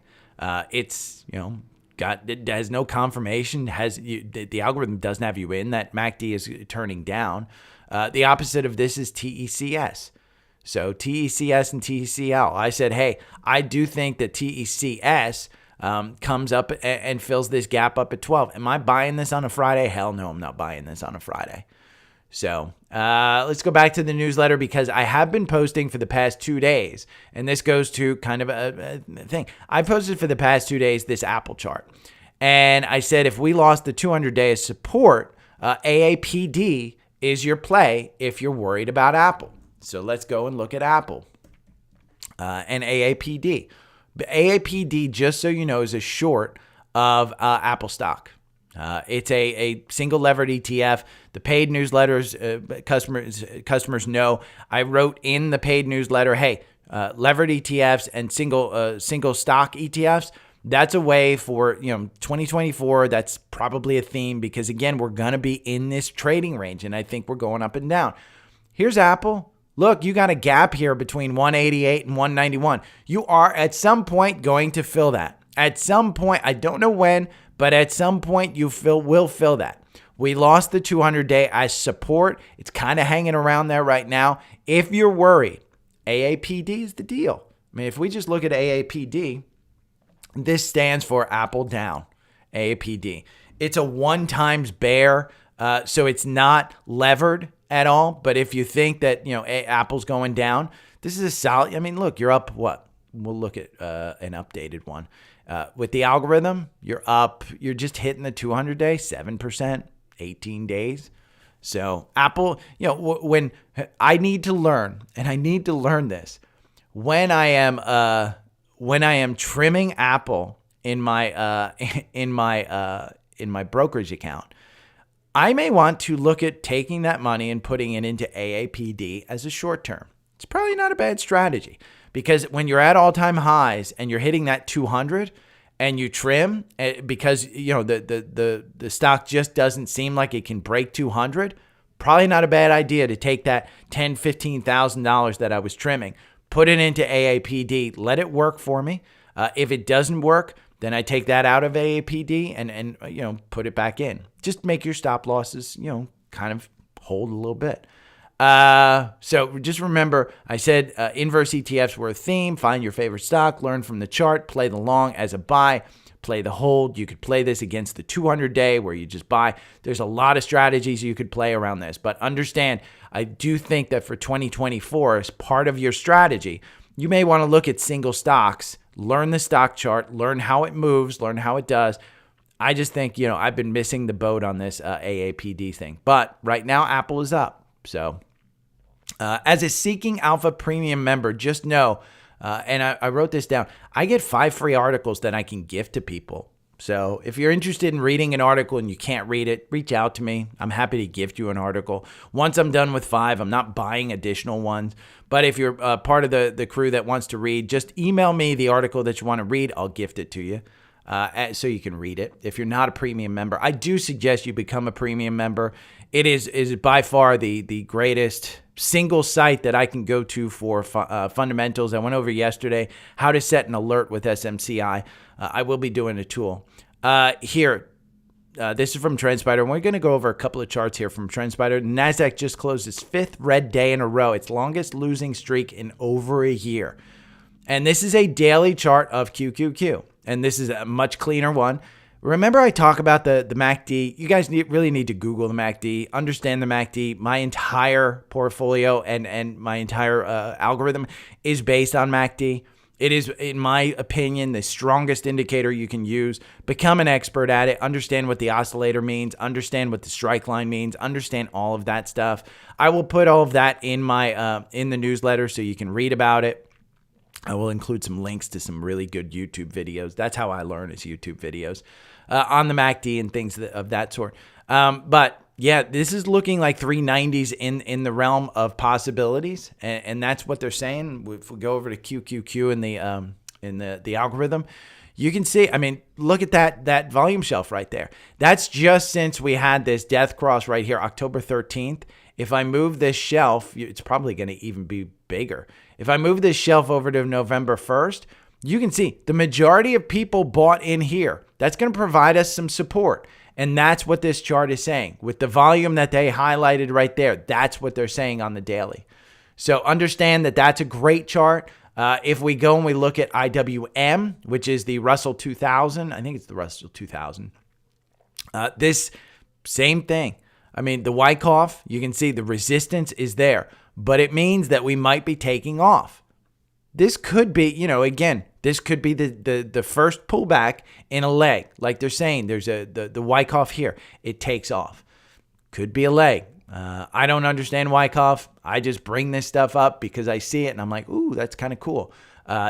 It's, it has no confirmation. The algorithm doesn't have you in. That MACD is turning down. The opposite of this is TECS. So TECS and TECL. I said, hey, I do think that TECS comes up and fills this gap up at 12. Am I buying this on a Friday? Hell no, I'm not buying this on a Friday. So let's go back to the newsletter, because I have been posting for the past 2 days, and this goes to kind of a thing. I posted for the past 2 days this Apple chart, and I said if we lost the 200-day support, AAPD is your play if you're worried about Apple. So let's go and look at Apple and AAPD. AAPD, just so you know, is a short of Apple stock. It's a single levered ETF. The paid newsletters, customers know. I wrote in the paid newsletter, hey, levered ETFs and single stock ETFs, that's a way for, 2024. That's probably a theme because, again, we're going to be in this trading range, and I think we're going up and down. Here's Apple. Look, you got a gap here between 188 and 191. You are at some point going to fill that. At some point, I don't know when, but at some point you will fill that. We lost the 200-day as support. It's kind of hanging around there right now. If you're worried, AAPD is the deal. I mean, if we just look at AAPD, this stands for Apple down, AAPD. It's a 1 times bear, so it's not levered at all. But if you think that, Apple's going down, this is a solid. I mean, look, you're up what? We'll look at an updated one. With the algorithm, you're up. You're just hitting the 200-day, 7%, 18 days. So Apple, when I need to learn, and I need to learn this, when I am trimming Apple in my brokerage account, I may want to look at taking that money and putting it into AAPD as a short term. It's probably not a bad strategy because when you're at all-time highs and you're hitting that 200 and you trim because the stock just doesn't seem like it can break 200, probably not a bad idea to take that $10,000-$15,000 that I was trimming, put it into AAPD, let it work for me. If it doesn't work, then I take that out of AAPD and put it back in. Just make your stop losses, kind of hold a little bit. So just remember, I said inverse ETFs were a theme. Find your favorite stock, learn from the chart, play the long as a buy, play the hold. You could play this against the 200-day where you just buy. There's a lot of strategies you could play around this. But understand, I do think that for 2024, as part of your strategy, you may want to look at single stocks, learn the stock chart, learn how it moves, learn how it does. I just think, I've been missing the boat on this AAPD thing. But right now, Apple is up. So as a Seeking Alpha Premium member, just know, and I wrote this down, I get 5 free articles that I can gift to people. So if you're interested in reading an article and you can't read it, reach out to me. I'm happy to gift you an article. Once I'm done with 5, I'm not buying additional ones. But if you're part of the crew that wants to read, just email me the article that you want to read. I'll gift it to you so you can read it. If you're not a premium member, I do suggest you become a premium member. It is by far the greatest single site that I can go to for fundamentals. I went over yesterday how to set an alert with SMCI. I will be doing a tool. Here, this is from TrendSpider, and we're going to go over a couple of charts here from TrendSpider. NASDAQ just closed its 5th red day in a row, its longest losing streak in over a year. And this is a daily chart of QQQ, and this is a much cleaner one. Remember I talk about the MACD. You guys really need to Google the MACD, understand the MACD. My entire portfolio and my entire algorithm is based on MACD. It is, in my opinion, the strongest indicator you can use. Become an expert at it. Understand what the oscillator means. Understand what the strike line means. Understand all of that stuff. I will put all of that in my in the newsletter so you can read about it. I will include some links to some really good YouTube videos. That's how I learn, is YouTube videos on the MACD and things of that sort. But yeah, this is looking like 390s in the realm of possibilities, and that's what they're saying. If we go over to QQQ in the algorithm, you can see. I mean, look at that volume shelf right there. That's just since we had this death cross right here, October 13th. If I move this shelf, it's probably going to even be bigger. If I move this shelf over to November 1st, you can see the majority of people bought in here. That's going to provide us some support. And that's what this chart is saying. With the volume that they highlighted right there, that's what they're saying on the daily. So understand that that's a great chart. If we go and we look at IWM, which is the Russell 2000, I think it's the Russell 2000. This same thing. I mean, the Wyckoff, you can see the resistance is there, but it means that we might be taking off. This could be, again, this could be the first pullback in a leg. Like they're saying, there's the Wyckoff here. It takes off. Could be a leg. I don't understand Wyckoff. I just bring this stuff up because I see it and I'm like, ooh, that's kind of cool.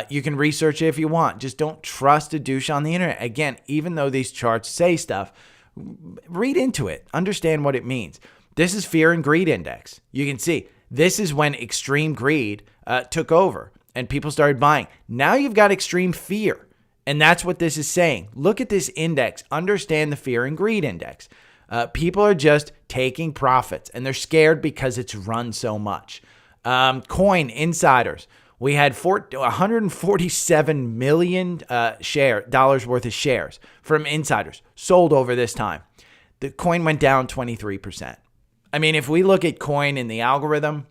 You can research it if you want. Just don't trust a douche on the internet. Again, even though these charts say stuff, read into it. Understand what it means. This is fear and greed index. You can see this is when extreme greed took over and people started buying. Now you've got extreme fear. And that's what this is saying. Look at this index. Understand the fear and greed index. People are just taking profits, and they're scared because it's run so much. Coin insiders. We had 147 million dollars worth of shares from insiders sold over this time. The coin went down 23%. I mean, if we look at coin in the algorithm,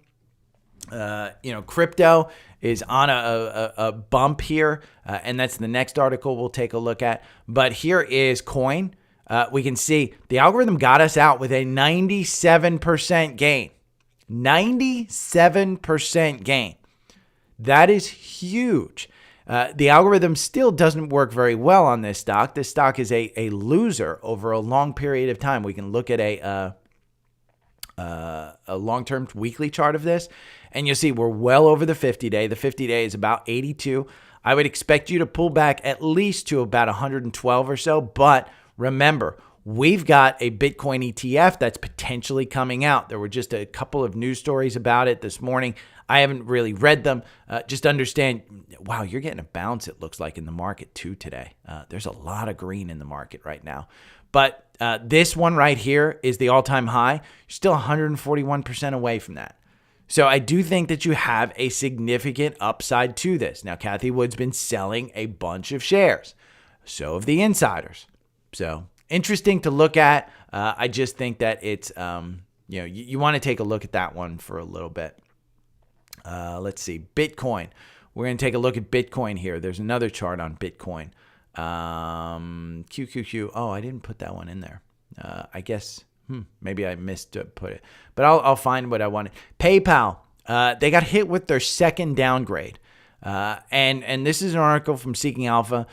crypto is on a bump here, and that's the next article we'll take a look at. But here is coin. We can see the algorithm got us out with a 97% gain. 97% gain. That is huge. The algorithm still doesn't work very well on this stock. This stock is a loser over a long period of time. We can look at a long-term weekly chart of this, and you'll see we're well over the 50-day. The 50-day is about 82. I would expect you to pull back at least to about 112 or so, but remember, we've got a Bitcoin ETF that's potentially coming out. There were just a couple of news stories about it this morning. I haven't really read them. Just understand, wow, you're getting a bounce, it looks like, in the market too today. There's a lot of green in the market right now. But this one right here is the all-time high. You're still 141% away from that. So I do think that you have a significant upside to this. Now, Cathie Wood's been selling a bunch of shares. So have the insiders. So interesting to look at. I just think that it's, you want to take a look at that one for a little bit. Let's see. Bitcoin. We're going to take a look at Bitcoin here. There's another chart on Bitcoin. QQQ. Oh, I didn't put that one in there. I guess maybe I missed to put it. But I'll find what I wanted. PayPal. They got hit with their second downgrade. And this is an article from Seeking Alpha.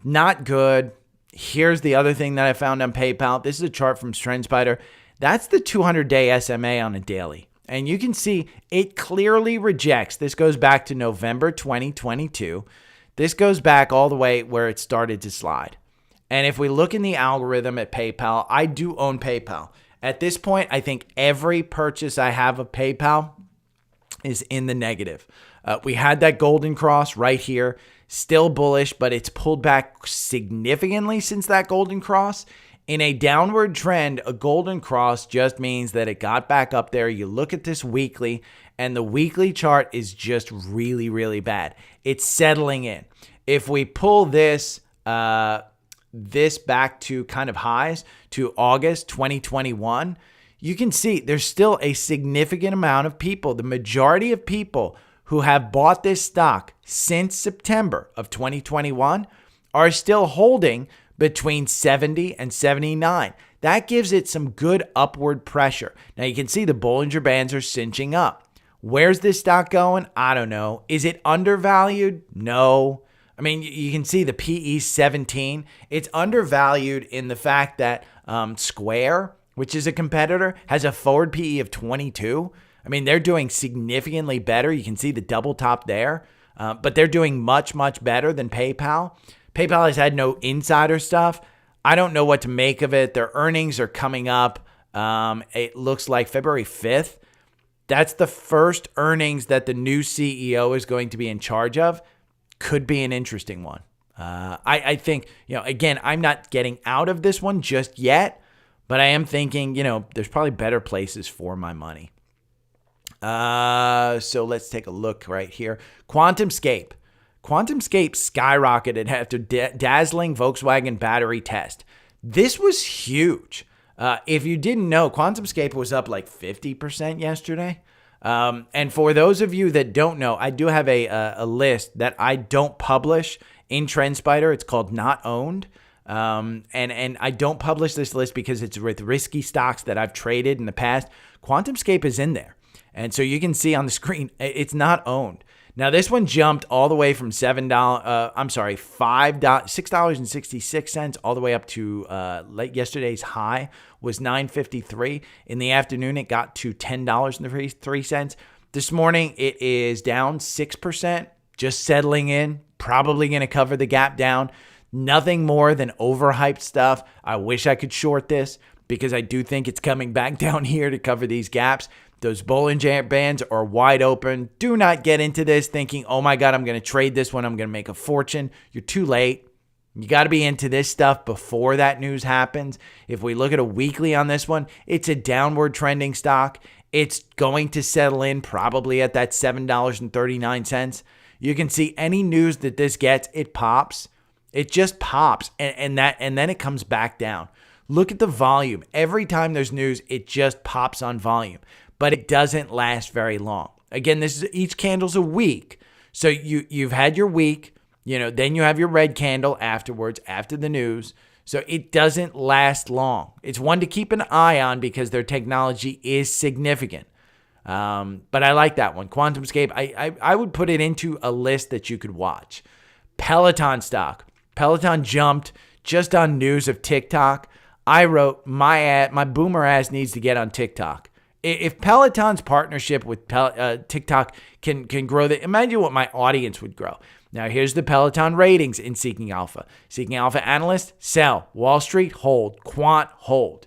Not good. Here's the other thing that I found on PayPal. This is a chart from TrendSpider. That's the 200-day SMA on a daily. And you can see it clearly rejects. This goes back to November 2022. This goes back all the way where it started to slide. And if we look in the algorithm at PayPal, I do own PayPal. At this point, I think every purchase I have of PayPal is in the negative. We had that golden cross right here. Still bullish, but it's pulled back significantly since that golden cross. In a downward trend, a golden cross just means that it got back up there. You look at this weekly, and the weekly chart is just really, really bad. It's settling in. If we pull this back to kind of highs to August 2021, you can see there's still a significant amount of people. The majority of people who have bought this stock since September of 2021 are still holding between 70 and 79. That gives it some good upward pressure. Now you can see the Bollinger Bands are cinching up. Where's this stock going? I don't know. Is it undervalued? No. I mean, you can see the PE 17. It's undervalued in the fact that Square, which is a competitor, has a forward PE of 22. I mean, they're doing significantly better. You can see the double top there, but they're doing much, much better than PayPal. PayPal has had no insider stuff. I don't know what to make of it. Their earnings are coming up. It looks like February 5th. That's the first earnings that the new CEO is going to be in charge of. Could be an interesting one. I think, again, I'm not getting out of this one just yet, but I am thinking, there's probably better places for my money. So let's take a look right here. QuantumScape skyrocketed after dazzling Volkswagen battery test. This was huge. If you didn't know, QuantumScape was up like 50% yesterday. And for those of you that don't know, I do have a list that I don't publish in TrendSpider. It's called Not Owned. And I don't publish this list because it's with risky stocks that I've traded in the past. QuantumScape is in there. And so you can see on the screen, it's not owned. Now, this one jumped all the way from $6.66 all the way up to yesterday's high was $9.53. In the afternoon, it got to $10.03. This morning, it is down 6%, just settling in, probably going to cover the gap down. Nothing more than overhyped stuff. I wish I could short this because I do think it's coming back down here to cover these gaps. Those Bollinger Bands are wide open. Do not get into this thinking, oh my God, I'm going to trade this one. I'm going to make a fortune. You're too late. You got to be into this stuff before that news happens. If we look at a weekly on this one, it's a downward trending stock. It's going to settle in probably at that $7.39. You can see any news that this gets, it pops. It just pops, and then it comes back down. Look at the volume. Every time there's news, it just pops on volume, but it doesn't last very long. Again, each candle's a week. So you've had your week. Then you have your red candle afterwards, after the news. So it doesn't last long. It's one to keep an eye on because their technology is significant. But I like that one. QuantumScape, I would put it into a list that you could watch. Peloton stock. Peloton jumped just on news of TikTok. I wrote, my boomer ass needs to get on TikTok. If Peloton's partnership with TikTok can grow, imagine what my audience would grow. Now, here's the Peloton ratings in Seeking Alpha. Seeking Alpha analyst, sell. Wall Street, hold. Quant, hold.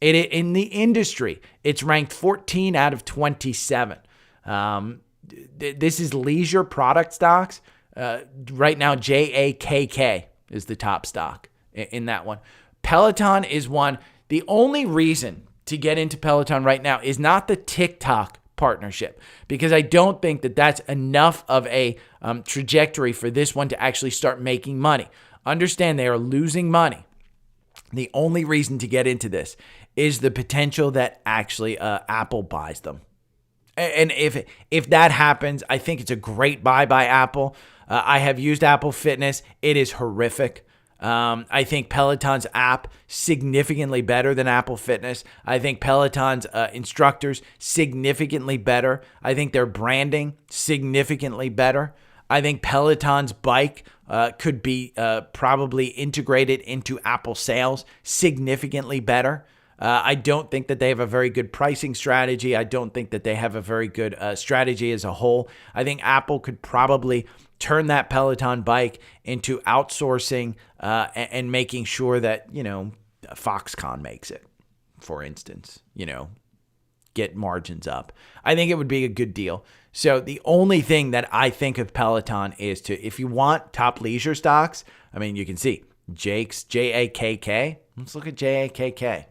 In the industry, it's ranked 14 out of 27. This is leisure product stocks. Right now, JAKK is the top stock in that one. Peloton is one. The only reason to get into Peloton right now is not the TikTok partnership, because I don't think that that's enough of a trajectory for this one to actually start making money. Understand, they are losing money. The only reason to get into this is the potential that actually Apple buys them. And if that happens, I think it's a great buy by Apple. I have used Apple Fitness. It is horrific. I think Peloton's app significantly better than Apple Fitness. I think Peloton's instructors significantly better. I think their branding significantly better. I think Peloton's bike could be probably integrated into Apple sales significantly better. I don't think that they have a very good pricing strategy. I don't think that they have a very good strategy as a whole. I think Apple could probably turn that Peloton bike into outsourcing and making sure that, Foxconn makes it, for instance, get margins up. I think it would be a good deal. So the only thing that I think of Peloton is if you want top leisure stocks, you can see Jake's JAKK. Let's look at JAKK.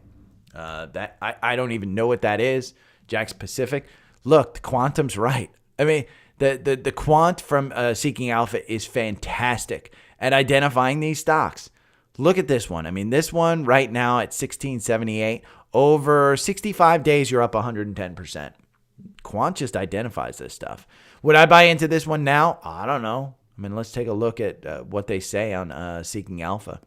That I don't even know what that is. Jack's Pacific. Look, the quantum's right. The quant from Seeking Alpha is fantastic at identifying these stocks. Look at this one. This one right now at 1678, over 65 days, you're up 110%. Quant just identifies this stuff. Would I buy into this one now? I don't know. Let's take a look at what they say on Seeking Alpha.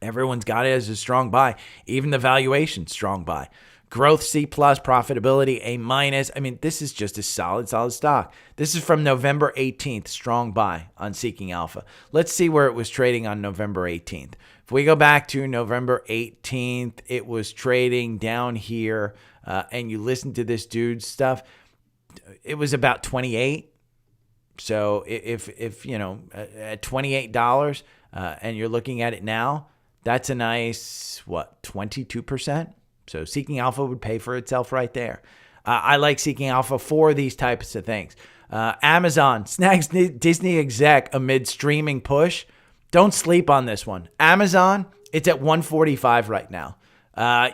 Everyone's got it as a strong buy. Even the valuation, strong buy. Growth C+, profitability A-. This is just a solid stock. This is from November 18th, strong buy on Seeking Alpha. Let's see where it was trading on November 18th. If we go back to November 18th, it was trading down here, and you listen to this dude's stuff, it was about 28. So if at $28, and you're looking at it now, that's a nice, 22%? So Seeking Alpha would pay for itself right there. I like Seeking Alpha for these types of things. Amazon snags Disney exec amid streaming push. Don't sleep on this one. Amazon, it's at 145 right now.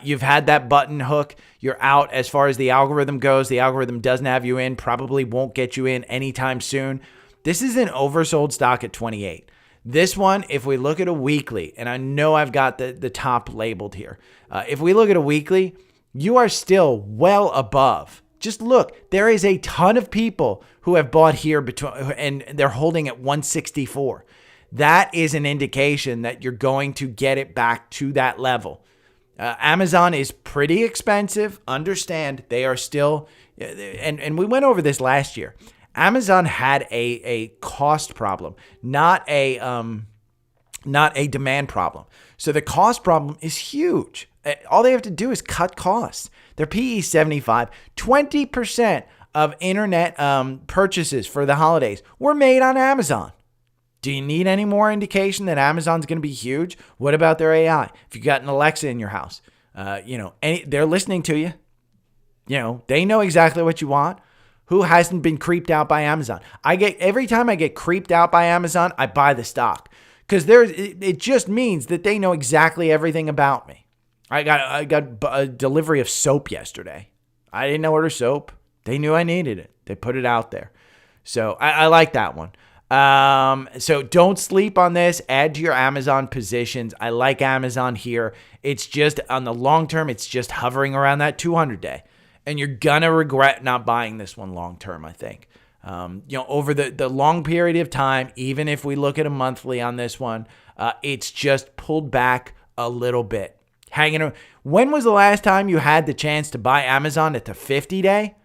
You've had that button hook. You're out as far as the algorithm goes. The algorithm doesn't have you in, probably won't get you in anytime soon. This is an oversold stock at 28. This one, if we look at a weekly, and I know I've got the top labeled here. If we look at a weekly, you are still well above. Just look, there is a ton of people who have bought here and they're holding at 164. That is an indication that you're going to get it back to that level. Amazon is pretty expensive. Understand, they are still, and we went over this last year. Amazon had a cost problem, not a demand problem. So the cost problem is huge. All they have to do is cut costs. Their PE is 75. 20% of internet purchases for the holidays were made on Amazon. Do you need any more indication that Amazon's going to be huge? What about their AI? If you got an Alexa in your house, they're listening to you. They know exactly what you want. Who hasn't been creeped out by Amazon? Every time I get creeped out by Amazon, I buy the stock because it just means that they know exactly everything about me. I got a delivery of soap yesterday. I didn't order soap. They knew I needed it. They put it out there. So I like that one. So don't sleep on this. Add to your Amazon positions. I like Amazon here. It's just on the long term, it's just hovering around that 200 day. And you're going to regret not buying this one long term, I think. Over the long period of time, even if we look at a monthly on this one, it's just pulled back a little bit. Hanging around. When was the last time you had the chance to buy Amazon at the 50 day?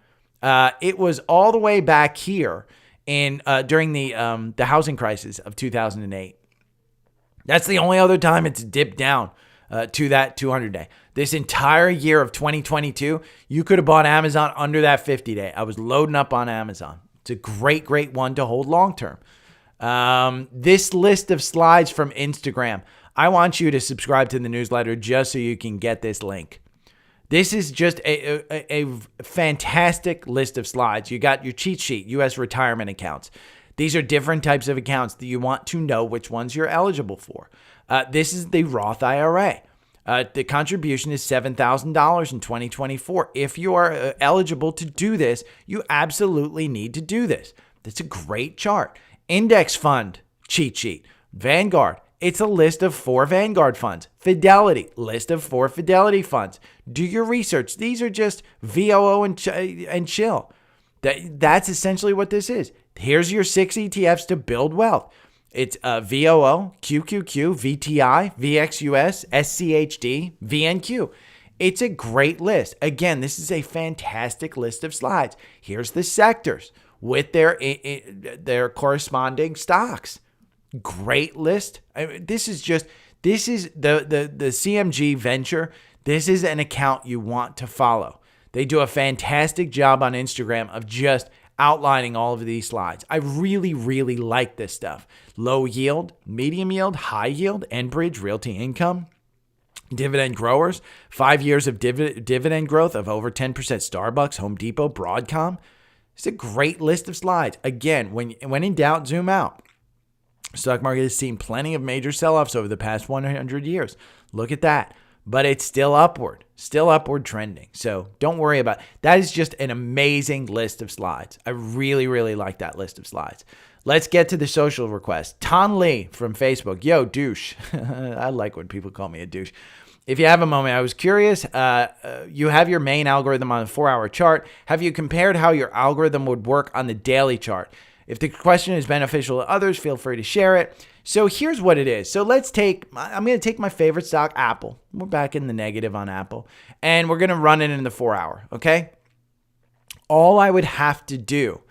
It was all the way back here during the housing crisis of 2008. That's the only other time it's dipped down to that 200 day. This entire year of 2022, you could have bought Amazon under that 50 day. I was loading up on Amazon. It's a great one to hold long term. This list of slides from Instagram, I want you to subscribe to the newsletter just so you can get this link. This is just a fantastic list of slides. You got your cheat sheet, U.S. retirement accounts. These are different types of accounts that you want to know which ones you're eligible for. This is the Roth IRA. The contribution is $7,000 in 2024. If you are eligible to do this, you absolutely need to do this. That's a great chart. Index fund cheat sheet. Vanguard. It's a list of 4 Vanguard funds. Fidelity, list of 4 Fidelity funds. Do your research. These are just VOO and chill. That's essentially what this is. Here's your 6 ETFs to build wealth. It's VOO, QQQ, VTI, VXUS, SCHD, VNQ. It's a great list. Again, this is a fantastic list of slides. Here's the sectors with their corresponding stocks. Great list. This is the CMG Venture. This is an account you want to follow. They do a fantastic job on Instagram of just outlining all of these slides. I really, really like this stuff. Low yield, medium yield, high yield, Enbridge, Realty Income, dividend growers, 5 years of dividend growth of over 10%, Starbucks, Home Depot, Broadcom. It's a great list of slides. Again, when in doubt, zoom out. Stock market has seen plenty of major sell-offs over the past 100 years. Look at that. But it's still upward trending. So don't worry about it. That is just an amazing list of slides. I really, really like that list of slides. Let's get to the social request. Ton Lee from Facebook. Yo, douche. I like when people call me a douche. If you have a moment, I was curious. You have your main algorithm on a 4-hour chart. Have you compared how your algorithm would work on the daily chart? If the question is beneficial to others, feel free to share it. So here's what it is. So I'm going to take my favorite stock, Apple. We're back in the negative on Apple. And we're going to run it in the 4-hour, okay? All I would have to do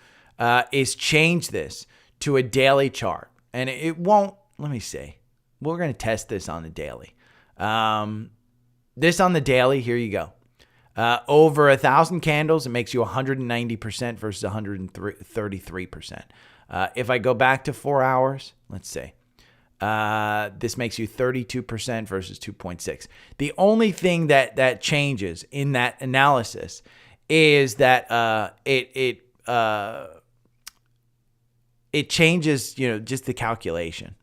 is change this to a daily chart. And it won't, let me see. We're going to test this on the daily. This on the daily, here you go. Over 1,000 candles, it makes you 190% versus 133%. If I go back to 4 hours, let's see. This makes you 32% versus 2.6. The only thing that changes in that analysis is that it changes, just the calculation.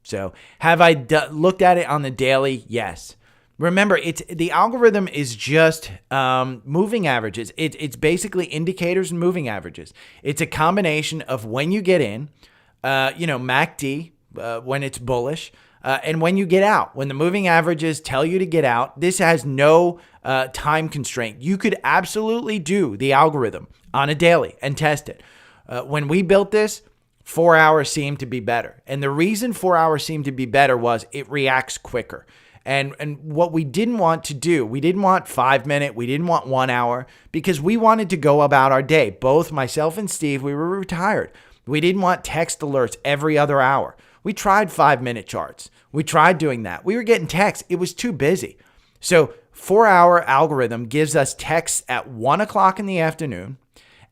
So have I looked at it on the daily? Yes. Remember, the algorithm is just moving averages. It's basically indicators and moving averages. It's a combination of when you get in, MACD, when it's bullish, and when you get out. When the moving averages tell you to get out, this has no time constraint. You could absolutely do the algorithm on a daily and test it. When we built this, 4 hours seemed to be better. And the reason 4 hours seemed to be better was it reacts quicker. And what we didn't want to do, we didn't want 5 minute, we didn't want 1 hour, because we wanted to go about our day. Both myself and Steve, we were retired. We didn't want text alerts every other hour. We tried 5-minute charts. We tried doing that. We were getting texts. It was too busy. So 4-hour algorithm gives us texts at 1 o'clock in the afternoon,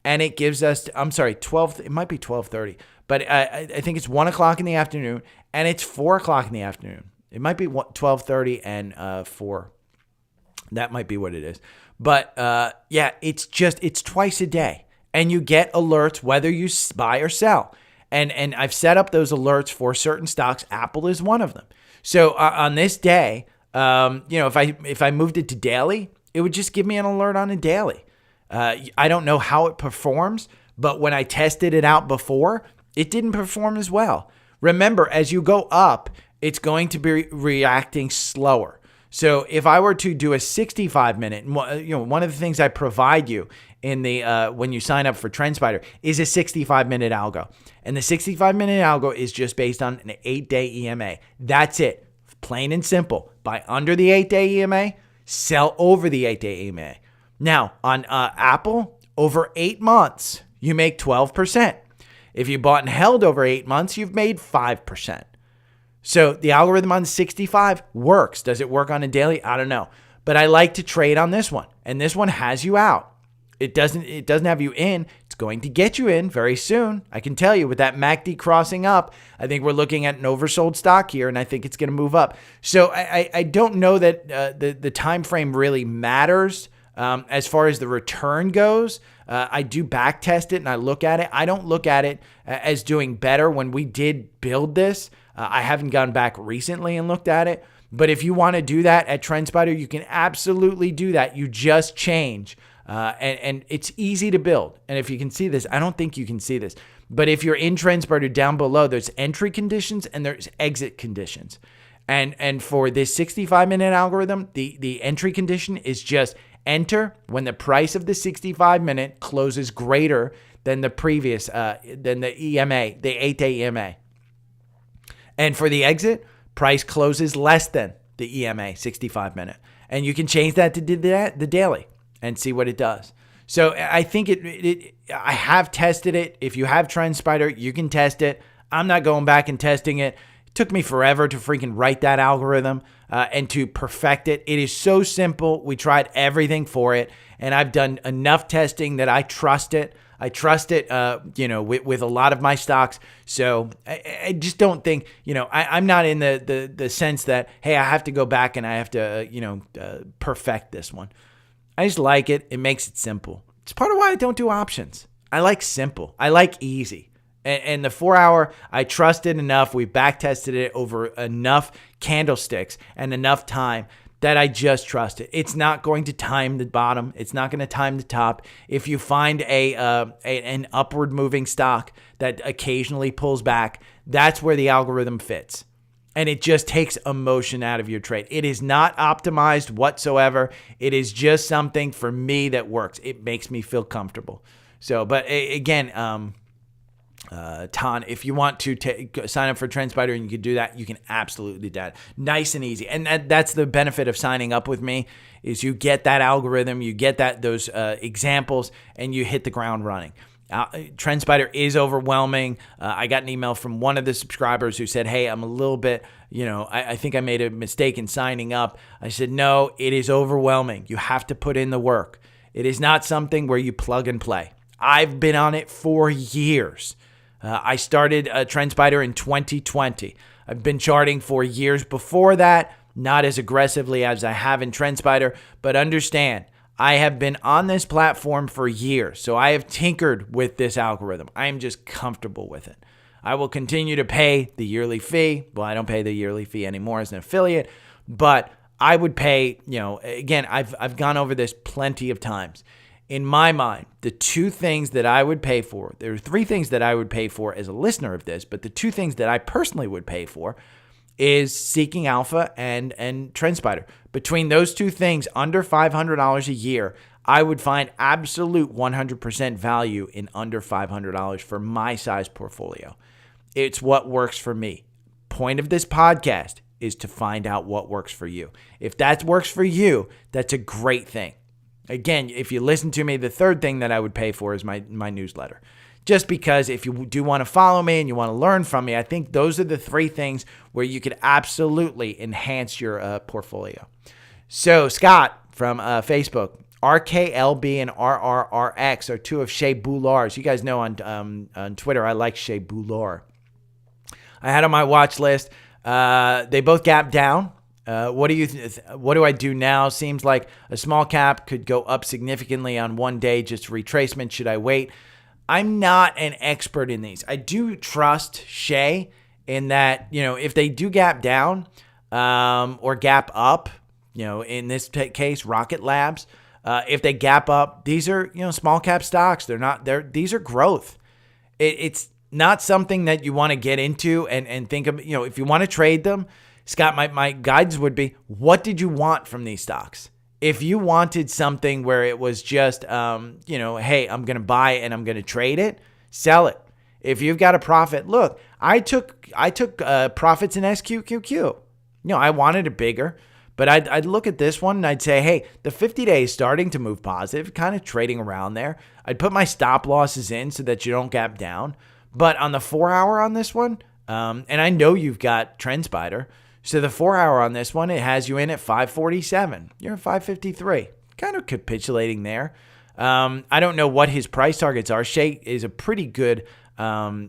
and it gives us, 12, it might be 12:30, but I think it's 1 o'clock in the afternoon, and it's 4 o'clock in the afternoon. It might be 12:30 and 4. That might be what it is. But it's twice a day. And you get alerts whether you buy or sell. And I've set up those alerts for certain stocks. Apple is one of them. So on this day, if I moved it to daily, it would just give me an alert on a daily. I don't know how it performs, but when I tested it out before, it didn't perform as well. Remember, as you go up, it's going to be reacting slower. So if I were to do a 65-minute, one of the things I provide you in the when you sign up for TrendSpider is a 65-minute algo. And the 65-minute algo is just based on an 8-day EMA. That's it. Plain and simple. Buy under the 8-day EMA, sell over the 8-day EMA. Now, on Apple, over 8 months, you make 12%. If you bought and held over 8 months, you've made 5%. So the algorithm on 65 works. Does it work on a daily? I don't know. But I like to trade on this one. And this one has you out. It doesn't have you in. It's going to get you in very soon. I can tell you with that MACD crossing up, I think we're looking at an oversold stock here, and I think it's going to move up. So I don't know that the time frame really matters. As far as the return goes, I do back test it and I look at it. I don't look at it as doing better. When we did build this, I haven't gone back recently and looked at it. But if you want to do that at TrendSpider, you can absolutely do that. You just change. And it's easy to build. And if you can see this, I don't think you can see this. But if you're in TrendSpider down below, there's entry conditions and there's exit conditions. And for this 65-minute algorithm, the entry condition is just enter when the price of the 65-minute closes greater than the previous, than the EMA, the 8-day EMA. And for the exit, price closes less than the EMA 65-minute. And you can change that to the daily and see what it does. So I think I have tested it. If you have TrendSpider, you can test it. I'm not going back and testing it. It took me forever to freaking write that algorithm and to perfect it. It is so simple. We tried everything for it, and I've done enough testing that I trust it. I trust it, with a lot of my stocks. So I just don't think, I'm not in the sense that, hey, I have to go back and I have to, perfect this one. I just like it. It makes it simple. It's part of why I don't do options. I like simple. I like easy. And the 4-hour, I trusted enough. We back tested it over enough candlesticks and enough time that I just trust it. It's not going to time the bottom. It's not going to time the top. If you find an upward moving stock that occasionally pulls back, that's where the algorithm fits. And it just takes emotion out of your trade. It is not optimized whatsoever. It is just something for me that works. It makes me feel comfortable. So, but again, Ton, if you want to sign up for TrendSpider and you can do that, you can absolutely do that. Nice and easy. And that's the benefit of signing up with me is you get that algorithm, you get those examples, and you hit the ground running. TrendSpider is overwhelming. I got an email from one of the subscribers who said, hey, I'm a little bit, I think I made a mistake in signing up. I said, no, it is overwhelming. You have to put in the work. It is not something where you plug and play. I've been on it for years. I started TrendSpider in 2020. I've been charting for years before that, not as aggressively as I have in TrendSpider, but understand, I have been on this platform for years, so I have tinkered with this algorithm. I am just comfortable with it. I will continue to pay the yearly fee. Well, I don't pay the yearly fee anymore as an affiliate, but I would pay, again, I've gone over this plenty of times. In my mind, the two things that I would pay for, there are three things that I would pay for as a listener of this, but the two things that I personally would pay for is Seeking Alpha and TrendSpider. Between those two things, under $500 a year, I would find absolute 100% value in under $500 for my size portfolio. It's what works for me. Point of this podcast is to find out what works for you. If that works for you, that's a great thing. Again, if you listen to me, the third thing that I would pay for is my newsletter. Just because if you do want to follow me and you want to learn from me, I think those are the three things where you could absolutely enhance your portfolio. So Scott from Facebook, RKLB and RRRX are two of Shea Boular's. You guys know on Twitter, I like Shea Boular. I had on my watch list. They both gapped down. What do I do now? Seems like a small cap could go up significantly on one day, just retracement. Should I wait? I'm not an expert in these. I do trust Shay in that, if they do gap down or gap up, in this case, Rocket Labs, if they gap up, these are, small cap stocks. These are growth. It's not something that you want to get into and think of, if you want to trade them, Scott, my guidance would be, what did you want from these stocks? If you wanted something where it was just, hey, I'm going to buy and I'm going to trade it, sell it. If you've got a profit, look, I took profits in SQQQ. I wanted it bigger, but I'd look at this one and I'd say, hey, the 50-day is starting to move positive, kind of trading around there. I'd put my stop losses in so that you don't gap down. But on the 4-hour on this one, and I know you've got TrendSpider, so the 4-hour on this one, it has you in at 547. You're at 553. Kind of capitulating there. I don't know what his price targets are. Shay is a pretty good,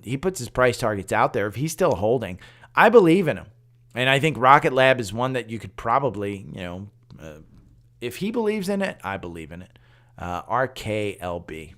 he puts his price targets out there. If he's still holding, I believe in him. And I think Rocket Lab is one that you could probably, if he believes in it, I believe in it. RKLB.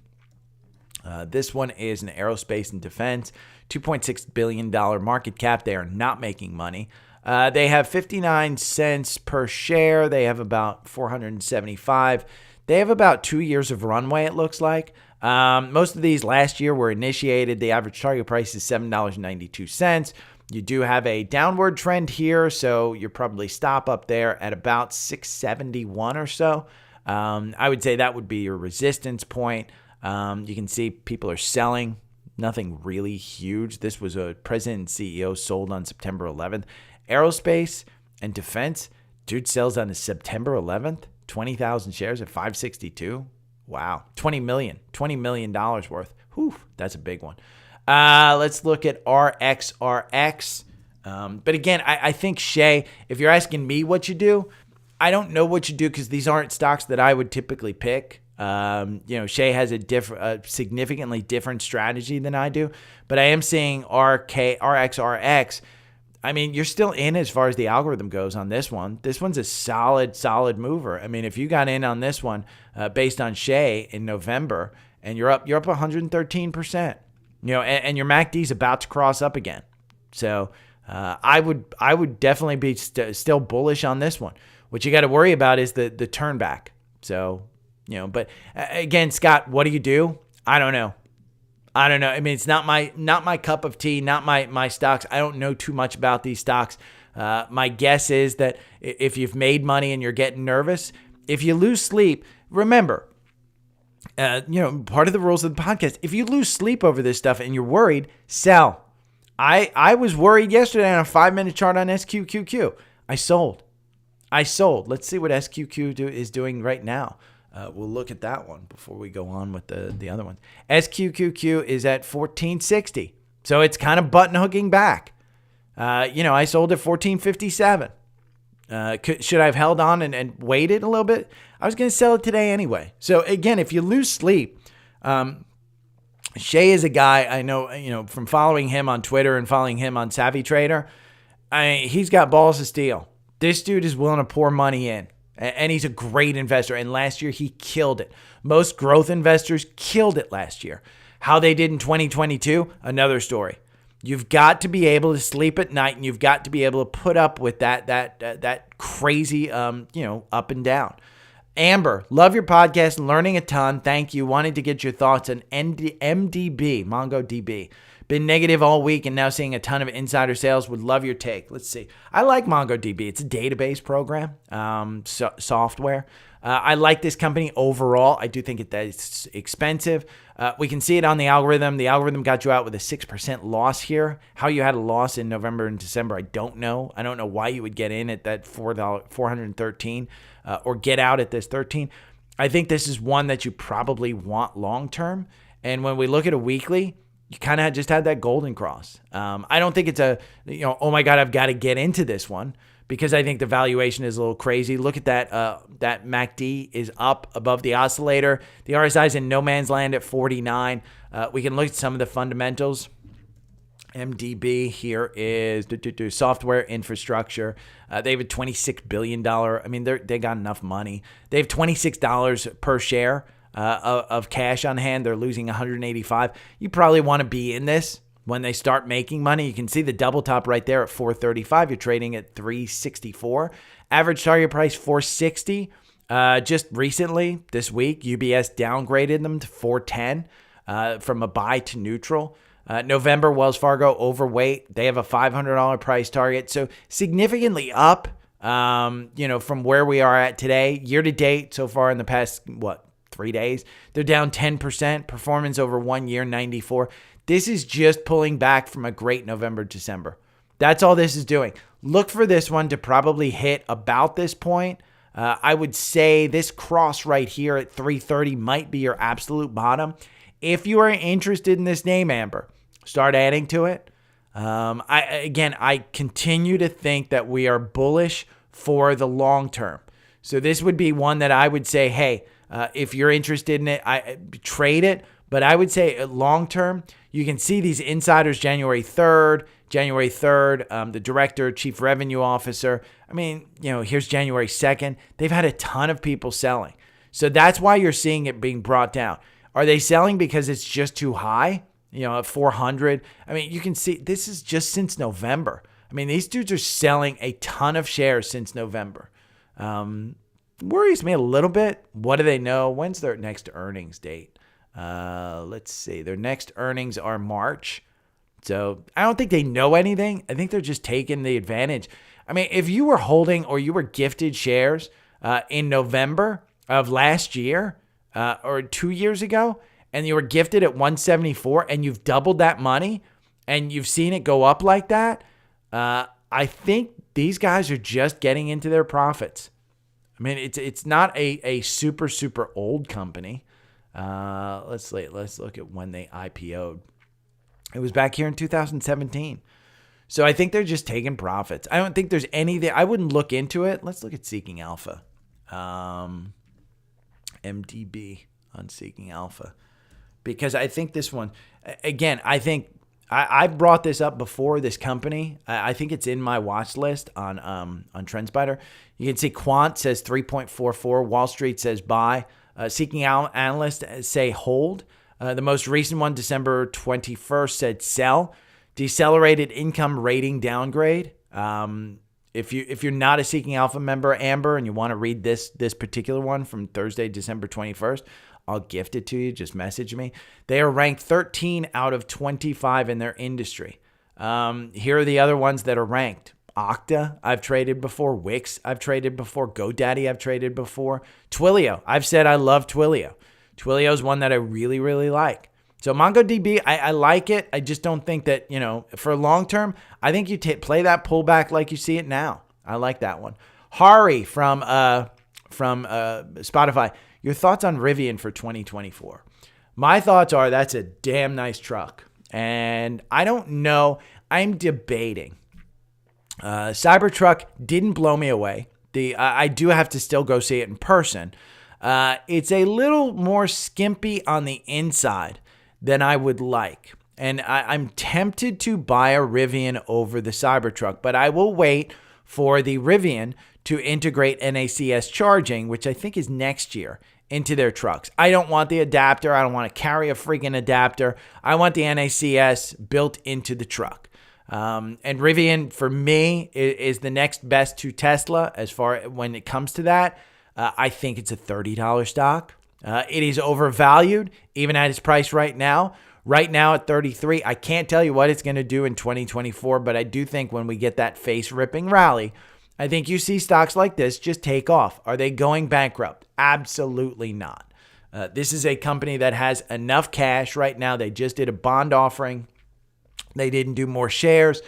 This one is an aerospace and defense, $2.6 billion market cap. They are not making money. They have 59 cents per share. They have about 475. They have about 2 years of runway, it looks like. Most of these last year were initiated. The average target price is $7.92. You do have a downward trend here, so you're probably stop up there at about 671 or so. I would say that would be your resistance point. You can see people are selling. Nothing really huge. This was a president and CEO sold on September 11th. Aerospace and defense, dude sells on September 11th, 20,000 shares at 562. Wow. $20 million worth. Whew, that's a big one. Let's look at RXRX. But again, I think Shay, if you're asking me what you do, I don't know what you do because these aren't stocks that I would typically pick. Shay has a significantly different strategy than I do, but I am seeing RXRX. I mean, you're still in as far as the algorithm goes on this one. This one's a solid mover. I mean, if you got in on this one based on Shay in November and you're up 113%, and your MACD is about to cross up again. So I would definitely be still bullish on this one. What you got to worry about is the turn back. So, but again, Scott, what do? I don't know. I mean, it's not my cup of tea, not my stocks. I don't know too much about these stocks. My guess is that if you've made money and you're getting nervous, if you lose sleep, remember, part of the rules of the podcast, if you lose sleep over this stuff and you're worried, sell. I was worried yesterday on a 5-minute chart on SQQQ. I sold. Let's see what SQQ is doing right now. We'll look at that one before we go on with the other one. SQQQ is at 1460. So it's kind of button hooking back. I sold at 1457. Should I have held on and waited a little bit? I was going to sell it today anyway. So again, if you lose sleep, Shay is a guy I know, from following him on Twitter and following him on Savvy Trader. He's got balls of steel. This dude is willing to pour money in. And he's a great investor. And last year, he killed it. Most growth investors killed it last year. How they did in 2022, another story. You've got to be able to sleep at night, and you've got to be able to put up with that crazy, up and down. Amber, love your podcast, learning a ton. Thank you. Wanted to get your thoughts on MDB, MongoDB. Been negative all week and now seeing a ton of insider sales. Would love your take. Let's see. I like MongoDB. It's a database program, software. I like this company overall. I do think it's expensive. We can see it on the algorithm. The algorithm got you out with a 6% loss here. How you had a loss in November and December, I don't know. I don't know why you would get in at that $413 or get out at this 13. I think this is one that you probably want long-term. And when we look at a weekly, you kind of just had that golden cross. I don't think it's oh my God, I've got to get into this one because I think the valuation is a little crazy. Look at that. That MACD is up above the oscillator. The RSI is in no man's land at 49. We can look at some of the fundamentals. MDB here is software infrastructure. They have a $26 billion. I mean, they got enough money. They have $26 per share. of cash on hand. They're losing 185. You probably want to be in this when they start making money. You can see the double top right there at 435. You're trading at 364. Average target price 460. Just recently, this week, UBS downgraded them to 410 from a buy to neutral. November, Wells Fargo overweight. They have a $500 price target. So significantly up, from where we are at today. Year to date, so far in the past, 3 days, they're down 10%. Performance over 1 year, 94. This is just pulling back from a great November, December. That's all this is doing. Look for this one to probably hit about this point. I would say this cross right here at 330 might be your absolute bottom. If you are interested in this name, Amber, start adding to it. I continue to think that we are bullish for the long term. So this would be one that I would say, hey, if you're interested in it, I trade it. But I would say long term, you can see these insiders January 3rd, the director, chief revenue officer. I mean, here's January 2nd. They've had a ton of people selling. So that's why you're seeing it being brought down. Are they selling because it's just too high? At 400. I mean, you can see this is just since November. I mean, these dudes are selling a ton of shares since November. Worries me a little bit. What do they know? When's their next earnings date? Let's see. Their next earnings are March. So I don't think they know anything. I think they're just taking the advantage. I mean, if you were holding or you were gifted shares in November of last year or 2 years ago, and you were gifted at 174 and you've doubled that money and you've seen it go up like that, I think these guys are just getting into their profits. I mean, it's not a super, super old company. Let's look at when they IPO'd. It was back here in 2017. So I think they're just taking profits. I don't think there's anything. I wouldn't look into it. Let's look at Seeking Alpha. MDB on Seeking Alpha. Because I think this one, again, I brought this up before, this company. I think it's in my watch list on TrendSpider. You can see Quant says 3.44. Wall Street says buy. Seeking Analyst say hold. The most recent one, December 21st, said sell. Decelerated income rating downgrade. If you're not a Seeking Alpha member, Amber, and you want to read this particular one from Thursday, December 21st, I'll gift it to you. Just message me. They are ranked 13 out of 25 in their industry. Here are the other ones that are ranked. Okta, I've traded before. Wix, I've traded before. GoDaddy, I've traded before. Twilio, I've said I love Twilio. Twilio is one that I really, really like. So MongoDB, I like it. I just don't think that, for long term, I think you play that pullback like you see it now. I like that one. Hari from Spotify, your thoughts on Rivian for 2024? My thoughts are that's a damn nice truck. And I don't know. I'm debating. Cybertruck didn't blow me away. I do have to still go see it in person. It's a little more skimpy on the inside than I would like. And I'm tempted to buy a Rivian over the Cybertruck, but I will wait for the Rivian to integrate NACS charging, which I think is next year, into their trucks. I don't want the adapter. I don't want to carry a freaking adapter. I want the NACS built into the truck. And Rivian, for me, is the next best to Tesla as far when it comes to that. I think it's a $30 stock. It is overvalued, even at its price right now. Right now at 33, I can't tell you what it's going to do in 2024, but I do think when we get that face-ripping rally, I think you see stocks like this just take off. Are they going bankrupt? Absolutely not. This is a company that has enough cash right now. They just did a bond offering. They didn't do more shares.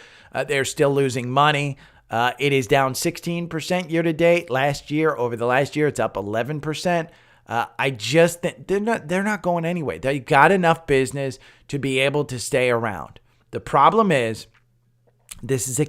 They're still losing money. It is down 16% year to date. Over the last year, it's up 11%. I just think they're not going anywhere. They got enough business to be able to stay around. The problem is this is a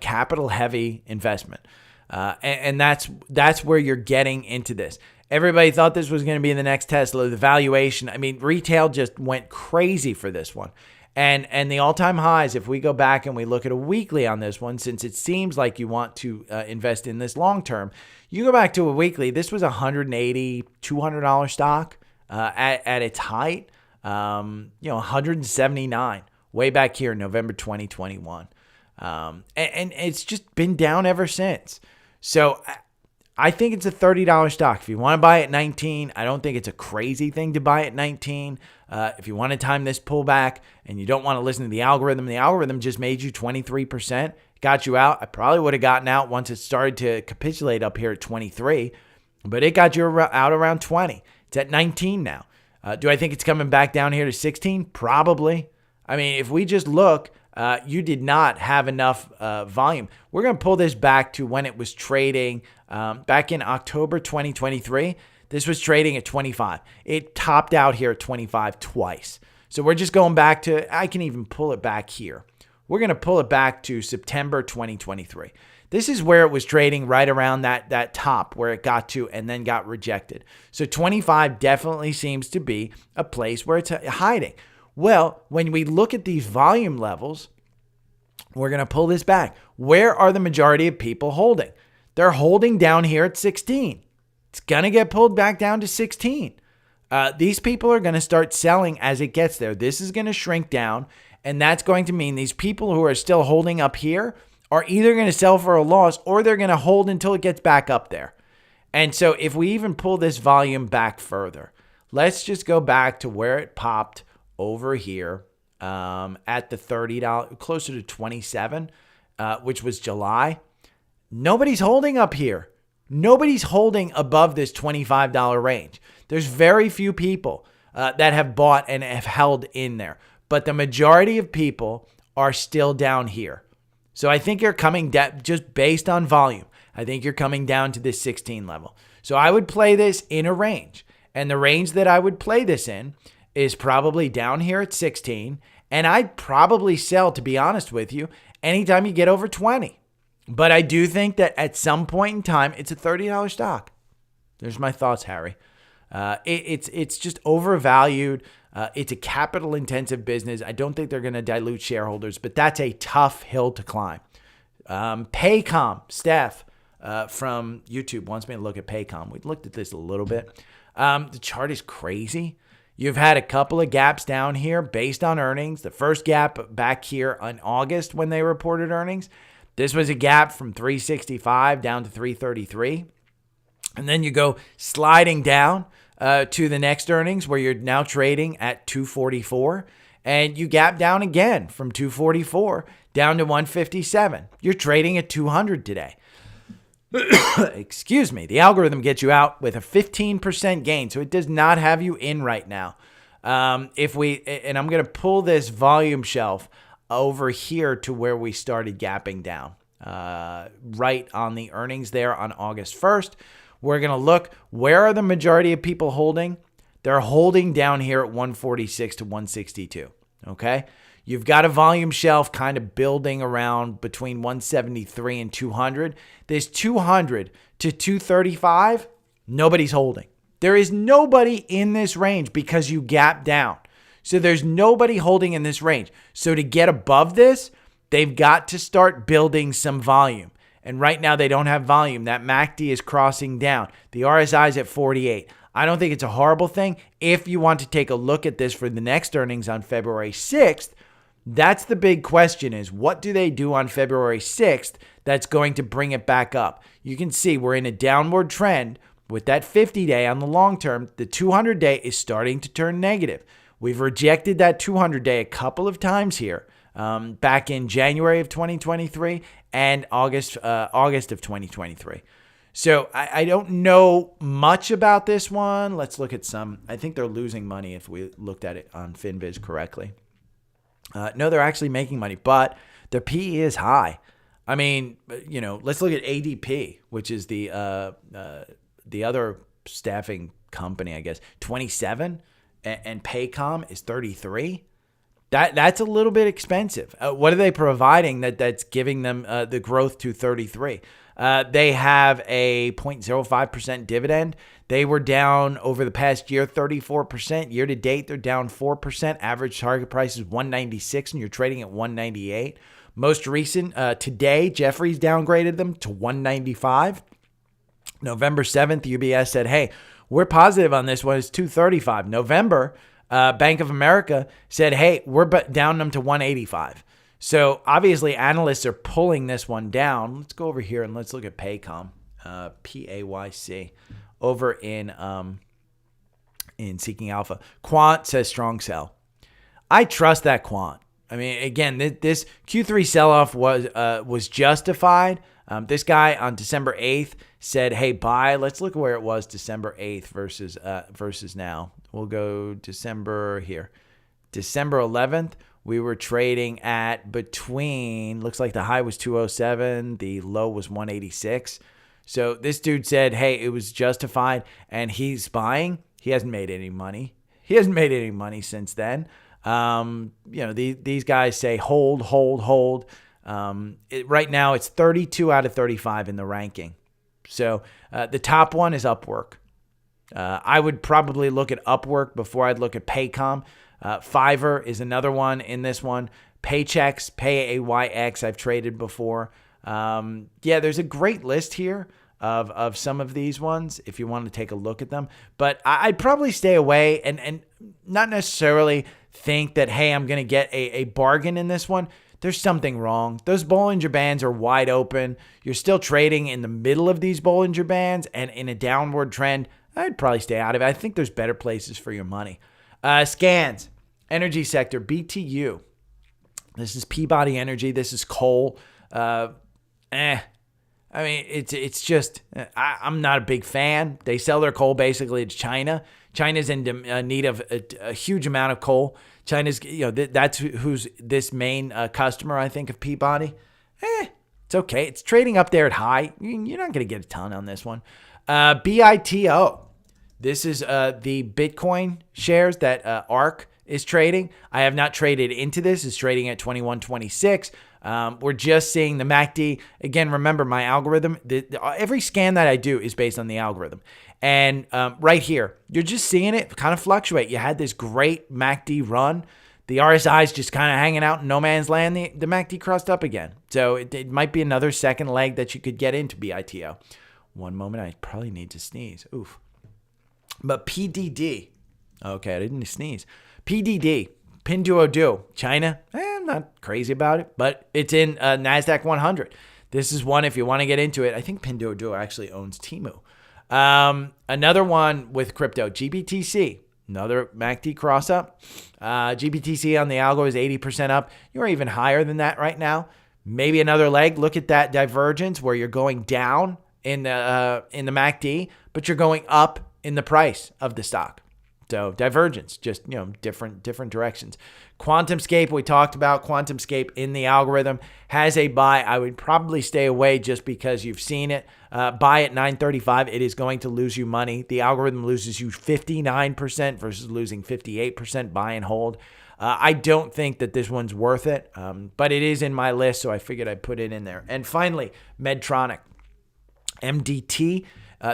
capital heavy investment. And that's where you're getting into this. Everybody thought this was going to be the next Tesla. The valuation, retail just went crazy for this one. And the all-time highs, if we go back and we look at a weekly on this one, since it seems like you want to invest in this long-term, you go back to a weekly, this was $180, $200 stock at its height, 179 way back here in November 2021. And it's just been down ever since. So I think it's a $30 stock. If you want to buy it at 19, I don't think it's a crazy thing to buy at 19. If you want to time this pullback and you don't want to listen to the algorithm just made you 23%, got you out. I probably would have gotten out once it started to capitulate up here at 23, but it got you out around 20. It's at 19 now. Do I think it's coming back down here to 16? Probably. I mean, if we just look, you did not have enough volume. We're going to pull this back to when it was trading back in October 2023. This was trading at 25. It topped out here at 25 twice. So we're just going back to, I can even pull it back here. We're going to pull it back to September 2023. This is where it was trading right around that top where it got to and then got rejected. So 25 definitely seems to be a place where it's hiding. Well, when we look at these volume levels, we're going to pull this back. Where are the majority of people holding? They're holding down here at 16. It's going to get pulled back down to 16. These people are going to start selling as it gets there. This is going to shrink down, and that's going to mean these people who are still holding up here are either going to sell for a loss or they're going to hold until it gets back up there. And so if we even pull this volume back further, let's just go back to where it popped over here at the $30, closer to 27, which was July. Nobody's holding up here. Nobody's holding above this $25 range. There's very few people that have bought and have held in there, but the majority of people are still down here. So I think you're coming down just based on volume. I think you're coming down to this 16 level. So I would play this in a range, and the range that I would play this in is probably down here at 16, and I'd probably sell, to be honest with you, anytime you get over 20. But I do think that at some point in time, it's a $30 stock. There's my thoughts, Harry. It's just overvalued. It's a capital-intensive business. I don't think they're going to dilute shareholders, but that's a tough hill to climb. Paycom, Steph from YouTube wants me to look at Paycom. We looked at this a little bit. The chart is crazy. You've had a couple of gaps down here based on earnings. The first gap back here in August when they reported earnings. This was a gap from 365 down to 333. And then you go sliding down to the next earnings where you're now trading at 244. And you gap down again from 244 down to 157. You're trading at 200 today. Excuse me. The algorithm gets you out with a 15% gain. So it does not have you in right now. And I'm going to pull this volume shelf over here to where we started gapping down, right on the earnings there on August 1st. We're going to look, where are the majority of people holding? They're holding down here at 146 to 162. Okay. You've got a volume shelf kind of building around between 173 and 200. This 200 to 235, nobody's holding. There is nobody in this range because you gap down. So there's nobody holding in this range. So to get above this, they've got to start building some volume. And right now they don't have volume. That MACD is crossing down. The RSI is at 48. I don't think it's a horrible thing. If you want to take a look at this for the next earnings on February 6th, that's the big question, is what do they do on February 6th that's going to bring it back up? You can see we're in a downward trend with that 50-day on the long term. The 200-day is starting to turn negative. We've rejected that 200-day a couple of times here, back in January of 2023 and August of 2023. So I don't know much about this one. Let's look at some. I think they're losing money if we looked at it on FinViz correctly. No, they're actually making money, but their PE is high. I mean, let's look at ADP, which is the other staffing company, I guess, 27, and Paycom is 33. That's a little bit expensive. What are they providing that's giving them the growth to 33? They have a 0.05% dividend. They were down over the past year 34%. Year to date, they're down 4%. Average target price is 196, and you're trading at 198. Most recent, today, Jefferies downgraded them to 195. November 7th, UBS said, hey, we're positive on this one. It's 235. November, Bank of America said, hey, we're down them to 185. So obviously analysts are pulling this one down. Let's go over here and let's look at Paycom, Payc, over in Seeking Alpha. Quant says strong sell. I trust that quant. I mean, again, this Q3 sell-off was justified. This guy on December 8th said, hey, buy. Let's look where it was December 8th versus now. We'll go December here. December 11th, we were trading at between, looks like the high was 207, the low was 186. So this dude said, hey, it was justified, and he's buying. He hasn't made any money. He hasn't made any money since then. These guys say hold. Right now, it's 32 out of 35 in the ranking. So the top one is Upwork. I would probably look at Upwork before I'd look at Paycom. Fiverr is another one in this one. Paychex, Payayx, I've traded before. There's a great list here of some of these ones if you want to take a look at them. But I'd probably stay away and not necessarily think that, hey, I'm going to get a bargain in this one. There's something wrong. Those Bollinger Bands are wide open. You're still trading in the middle of these Bollinger Bands and in a downward trend. I'd probably stay out of it. I think there's better places for your money. Scans, energy sector, BTU. This is Peabody Energy. This is coal. I mean, it's just, I'm not a big fan. They sell their coal basically to China. China's in need of a huge amount of coal. China's, that's who's this main customer, I think, of Peabody. It's okay. It's trading up there at high. You're not going to get a ton on this one. BITO. This is the Bitcoin shares that ARK is trading. I have not traded into this. It's trading at 21.26. We're just seeing the MACD. Again, remember my algorithm. Every scan that I do is based on the algorithm. And right here, you're just seeing it kind of fluctuate. You had this great MACD run. The RSI is just kind of hanging out in no man's land. The MACD crossed up again. So it might be another second leg that you could get into BITO. One moment, I probably need to sneeze. Oof. But PDD. Okay, I didn't sneeze. PDD. Pinduoduo. China. I'm not crazy about it, but it's in NASDAQ 100. This is one if you want to get into it. I think Pinduoduo actually owns Temu. Another one with crypto. GBTC. Another MACD cross up. GBTC on the algo is 80% up. You're even higher than that right now. Maybe another leg. Look at that divergence where you're going down in the MACD, but you're going up in the price of the stock. So divergence, just, different directions. QuantumScape, we talked about QuantumScape in the algorithm, has a buy. I would probably stay away just because you've seen it. Buy at 935. It is going to lose you money. The algorithm loses you 59% versus losing 58%. Buy and hold. I don't think that this one's worth it, but it is in my list, so I figured I'd put it in there. And finally, Medtronic. MDT.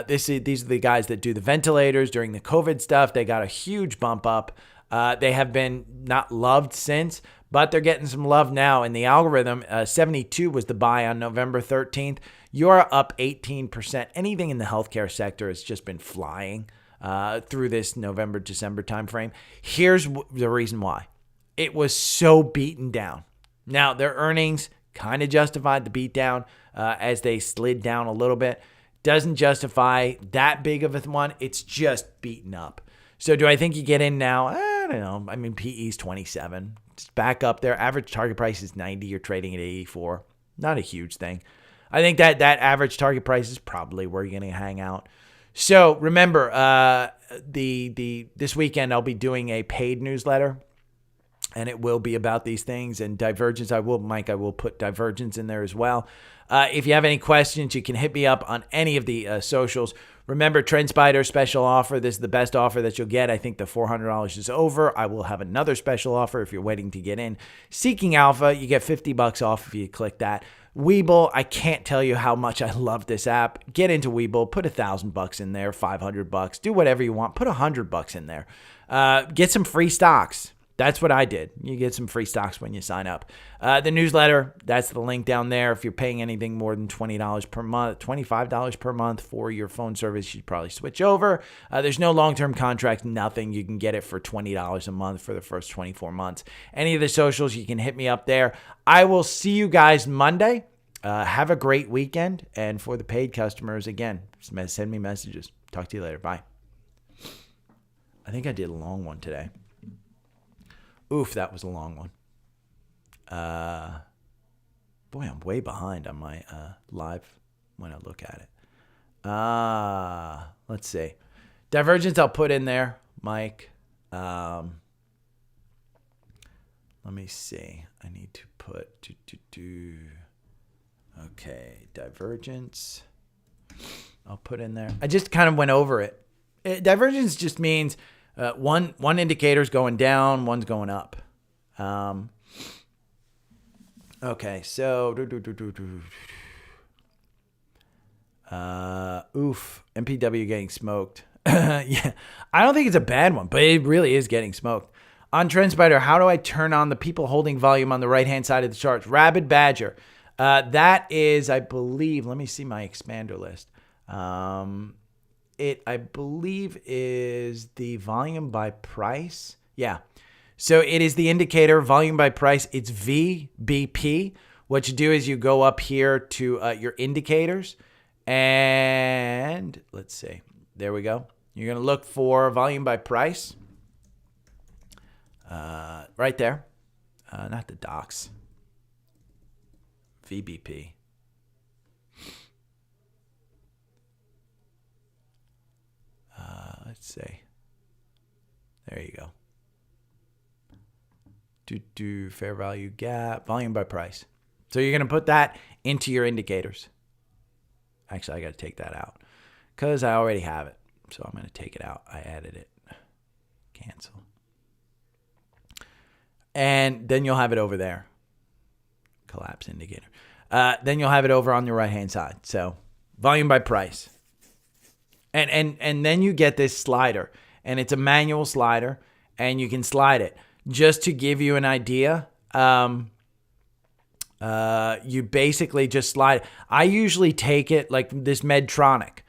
These are the guys that do the ventilators during the COVID stuff. They got a huge bump up. They have been not loved since, but they're getting some love now. In the algorithm, 72 was the buy on November 13th. You're up 18%. Anything in the healthcare sector has just been flying through this November, December timeframe. Here's the reason why. It was so beaten down. Now, their earnings kind of justified the beat down as they slid down a little bit. Doesn't justify that big of a one. It's just beaten up. So do I think you get in now? I don't know. I mean, PE is 27. It's back up there. Average target price is 90. You're trading at 84. Not a huge thing. I think that average target price is probably where you're going to hang out. So remember, this weekend I'll be doing a paid newsletter, and it will be about these things and divergence. I will put divergence in there as well. If you have any questions, you can hit me up on any of the socials. Remember, TrendSpider special offer. This is the best offer that you'll get. I think the $400 is over. I will have another special offer if you're waiting to get in. Seeking Alpha, you get $50 off if you click that. Webull, I can't tell you how much I love this app. Get into Webull, put $1,000 in there, $500, do whatever you want. Put $100 in there. Get some free stocks. That's what I did. You get some free stocks when you sign up. The newsletter, that's the link down there. If you're paying anything more than $20 per month, $25 per month for your phone service, you should probably switch over. There's no long-term contract, nothing. You can get it for $20 a month for the first 24 months. Any of the socials, you can hit me up there. I will see you guys Monday. Have a great weekend. And for the paid customers, again, send me messages. Talk to you later. Bye. I think I did a long one today. Oof, that was a long one. Boy, I'm way behind on my live when I look at it. Let's see. Divergence I'll put in there, Mike. Let me see. I need to put... Okay, divergence. I'll put in there. I just kind of went over it. Divergence just means... one indicator's going down, one's going up. Okay, so MPW getting smoked. Yeah, I don't think it's a bad one, but it really is getting smoked. On TrendSpider, how do I turn on the people holding volume on the right-hand side of the chart? Rabid Badger. That is, I believe, let me see my expander list. It, I believe, is the volume by price. Yeah. So it is the indicator volume by price. It's VBP. What you do is you go up here to your indicators. And let's see. There we go. You're going to look for volume by price. Right there. Not the docs. VBP. Let's see. There you go. Do fair value gap, volume by price. So you're going to put that into your indicators. Actually, I got to take that out because I already have it. So I'm going to take it out. I added it. Cancel. And then you'll have it over there. Collapse indicator. Then you'll have it over on your right-hand side. So volume by price. And then you get this slider, and it's a manual slider, and you can slide it. Just to give you an idea, you basically just slide it. I usually take it like this Medtronic.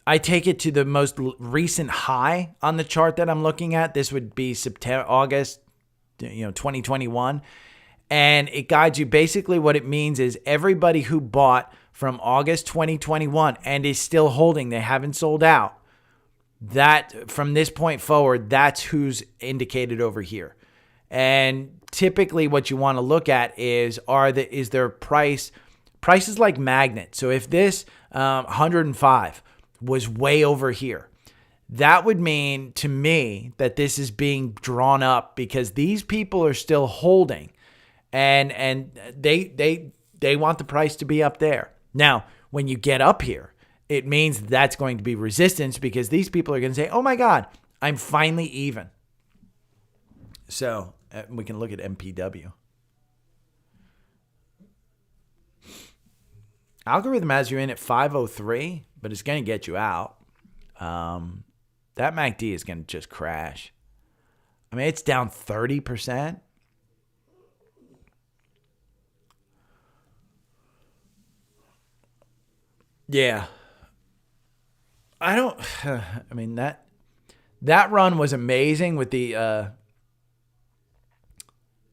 I take it to the most recent high on the chart that I'm looking at. This would be August, 2021. And it guides you. Basically what it means is everybody who bought from August 2021 and is still holding, they haven't sold out, that from this point forward, that's who's indicated over here. And typically what you want to look at is their price. Price is like magnet. So if this 105 was way over here, that would mean to me that this is being drawn up because these people are still holding, and they want the price to be up there. Now, when you get up here, it means that's going to be resistance because these people are going to say, oh my God, I'm finally even. So we can look at MPW. Algorithm has you in at 503, but it's going to get you out. That MACD is going to just crash. I mean, it's down 30%. Yeah. That run was amazing with the,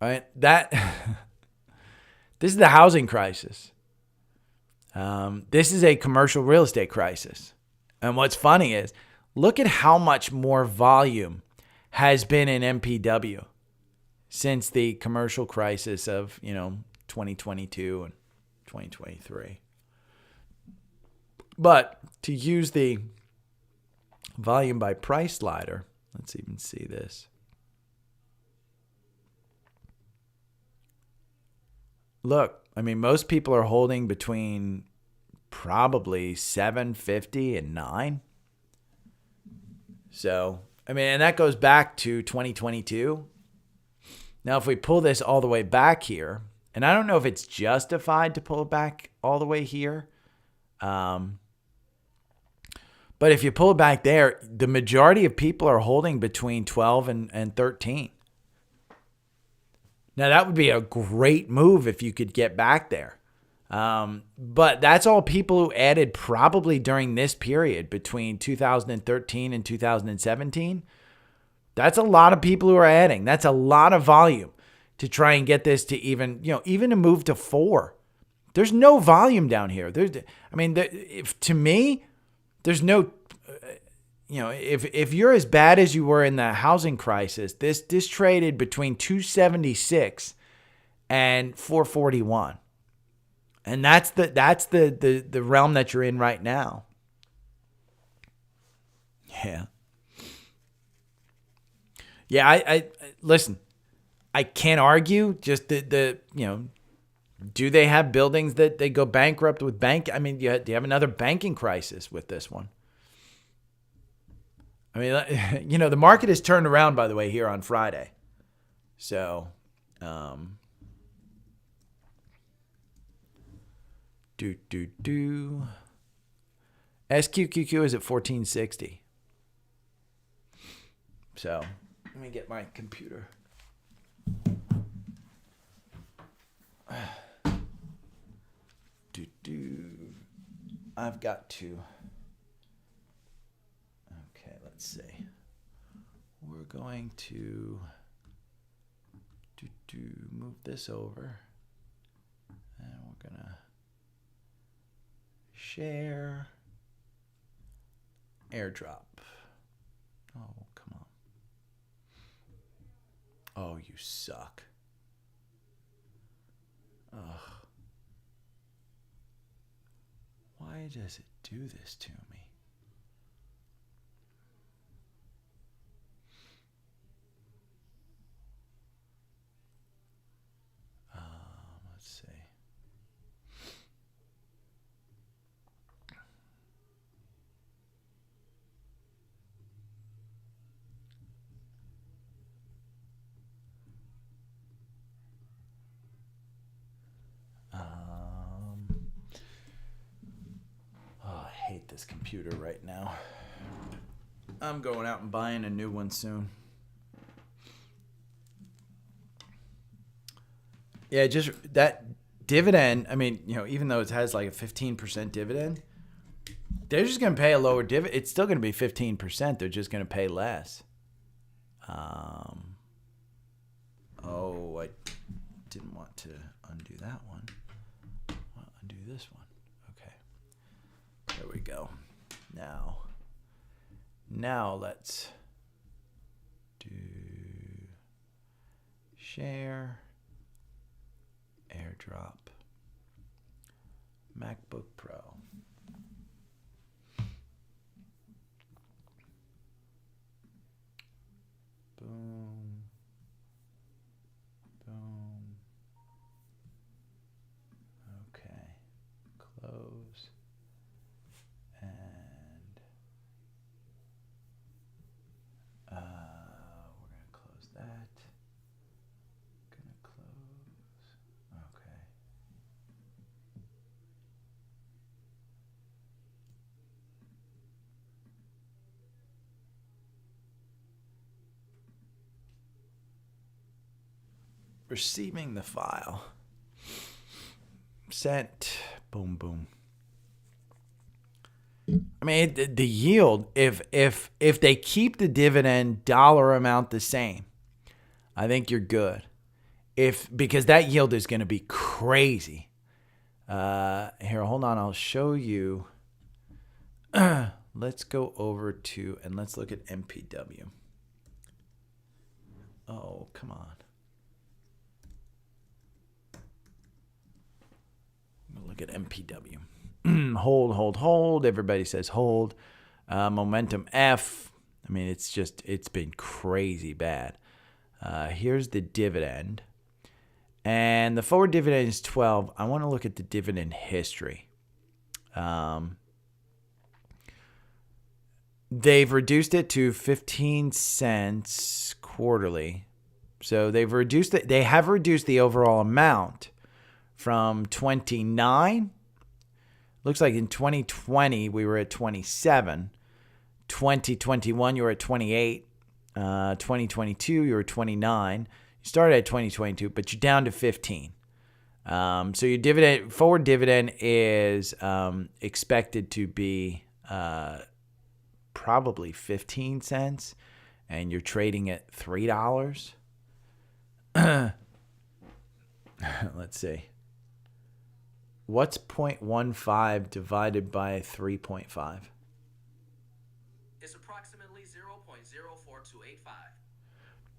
right? This is the housing crisis. This is a commercial real estate crisis. And what's funny is, look at how much more volume has been in MPW since the commercial crisis of, 2022 and 2023. But to use the volume by price slider, let's even see this. Look, I mean, most people are holding between probably 750 and 9. So, I mean, and that goes back to 2022. Now, if we pull this all the way back here, and I don't know if it's justified to pull it back all the way here, but if you pull it back there, the majority of people are holding between 12 and 13. Now, that would be a great move if you could get back there. But that's all people who added probably during this period between 2013 and 2017. That's a lot of people who are adding. That's a lot of volume to try and get this to even to move to 4. There's no volume down here. To me, there's no, if you're as bad as you were in the housing crisis, this traded between 276 and 441. And that's the realm that you're in right now. Yeah. Yeah, I listen, I can't argue just do they have buildings that they go bankrupt with bank? I mean, do you have another banking crisis with this one? I mean, the market has turned around, by the way, here on Friday. So, SQQQ is at 1460. So, let me get my computer. I've got to. Okay, let's see. We're going to move this over. And we're going to share airdrop. Oh, come on. Oh, you suck. Ugh. Why does it do this to me? Let's see. I hate this computer right now. I'm going out and buying a new one soon. Yeah, just that dividend. I mean, even though it has like a 15% dividend, they're just going to pay a lower dividend. It's still going to be 15%. They're just going to pay less. Oh, I didn't want to undo that one. I'll undo this one. Okay. There we go. Now let's do share, airdrop, MacBook Pro. Boom. Boom. Okay. Close. And we're going to close that. Going to close. Okay. Receiving the file. Sent. Boom, boom. I mean, the yield, if they keep the dividend dollar amount the same, I think you're good. Because that yield is going to be crazy. Here, hold on. I'll show you. Let's go over to, and let's look at MPW. Oh, come on. Look at MPW. Hold. Everybody says hold. Momentum F. I mean, it's been crazy bad. Here's the dividend. And the forward dividend is 12. I want to look at the dividend history. They've reduced it to 15 cents quarterly. So they've reduced it. They have reduced the overall amount from 29. Looks like in 2020 we were at 27. 2021 you were at 28. 2022 you were 29. You started at 2022, but you're down to 15. So your forward dividend is expected to be probably 15 cents, and you're trading at $3. Let's see. What's 0.15 divided by 3.5? It's approximately 0.04285.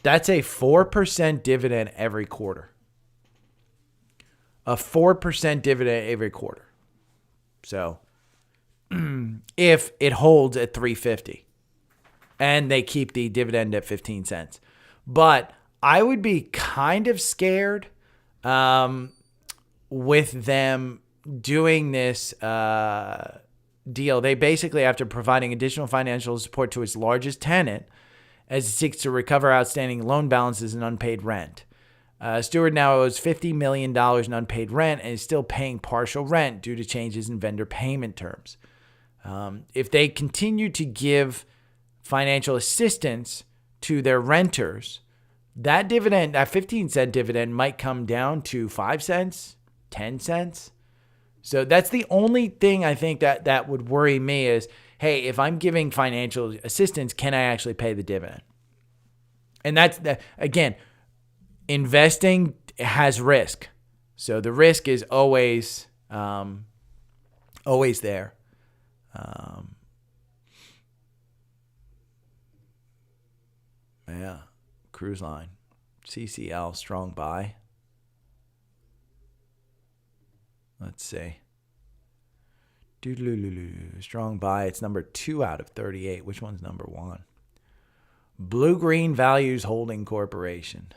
That's a 4% dividend every quarter. A 4% dividend every quarter. So if it holds at 350 and they keep the dividend at 15 cents. But I would be kind of scared with them doing this deal. They basically, after providing additional financial support to its largest tenant as it seeks to recover outstanding loan balances and unpaid rent. Steward now owes $50 million in unpaid rent and is still paying partial rent due to changes in vendor payment terms. If they continue to give financial assistance to their renters, that dividend, that 15-cent dividend might come down to 5 cents, 10 cents. So that's the only thing I think that would worry me is, hey, if I'm giving financial assistance, can I actually pay the dividend? And that's, again, investing has risk. So the risk is always there. Yeah, cruise line, CCL, strong buy. Let's see. Strong buy. It's number 2 out of 38. Which one's number 1? Blue Green Values Holding Corporation.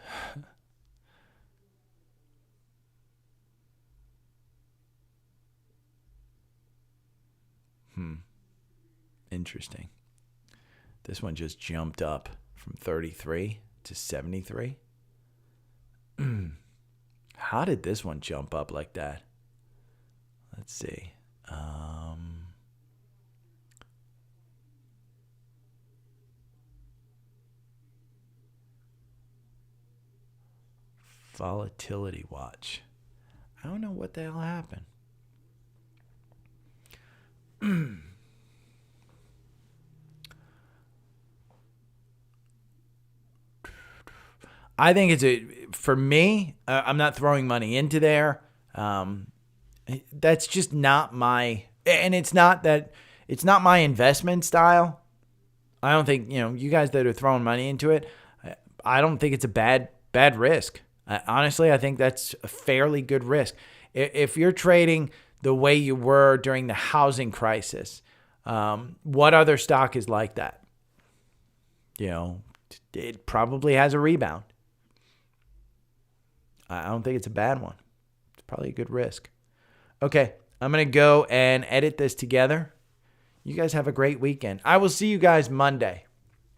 Interesting. This one just jumped up from 33 to 73. How did this one jump up like that? Let's see. Volatility watch. I don't know what the hell happened. I think for me, I'm not throwing money into there. That's just not and it's not my investment style. I don't think, you guys that are throwing money into it, I don't think it's a bad risk. Honestly, I think that's a fairly good risk. If you're trading the way you were during the housing crisis, what other stock is like that? It probably has a rebound. I don't think it's a bad one. It's probably a good risk. Okay, I'm going to go and edit this together. You guys have a great weekend. I will see you guys Monday.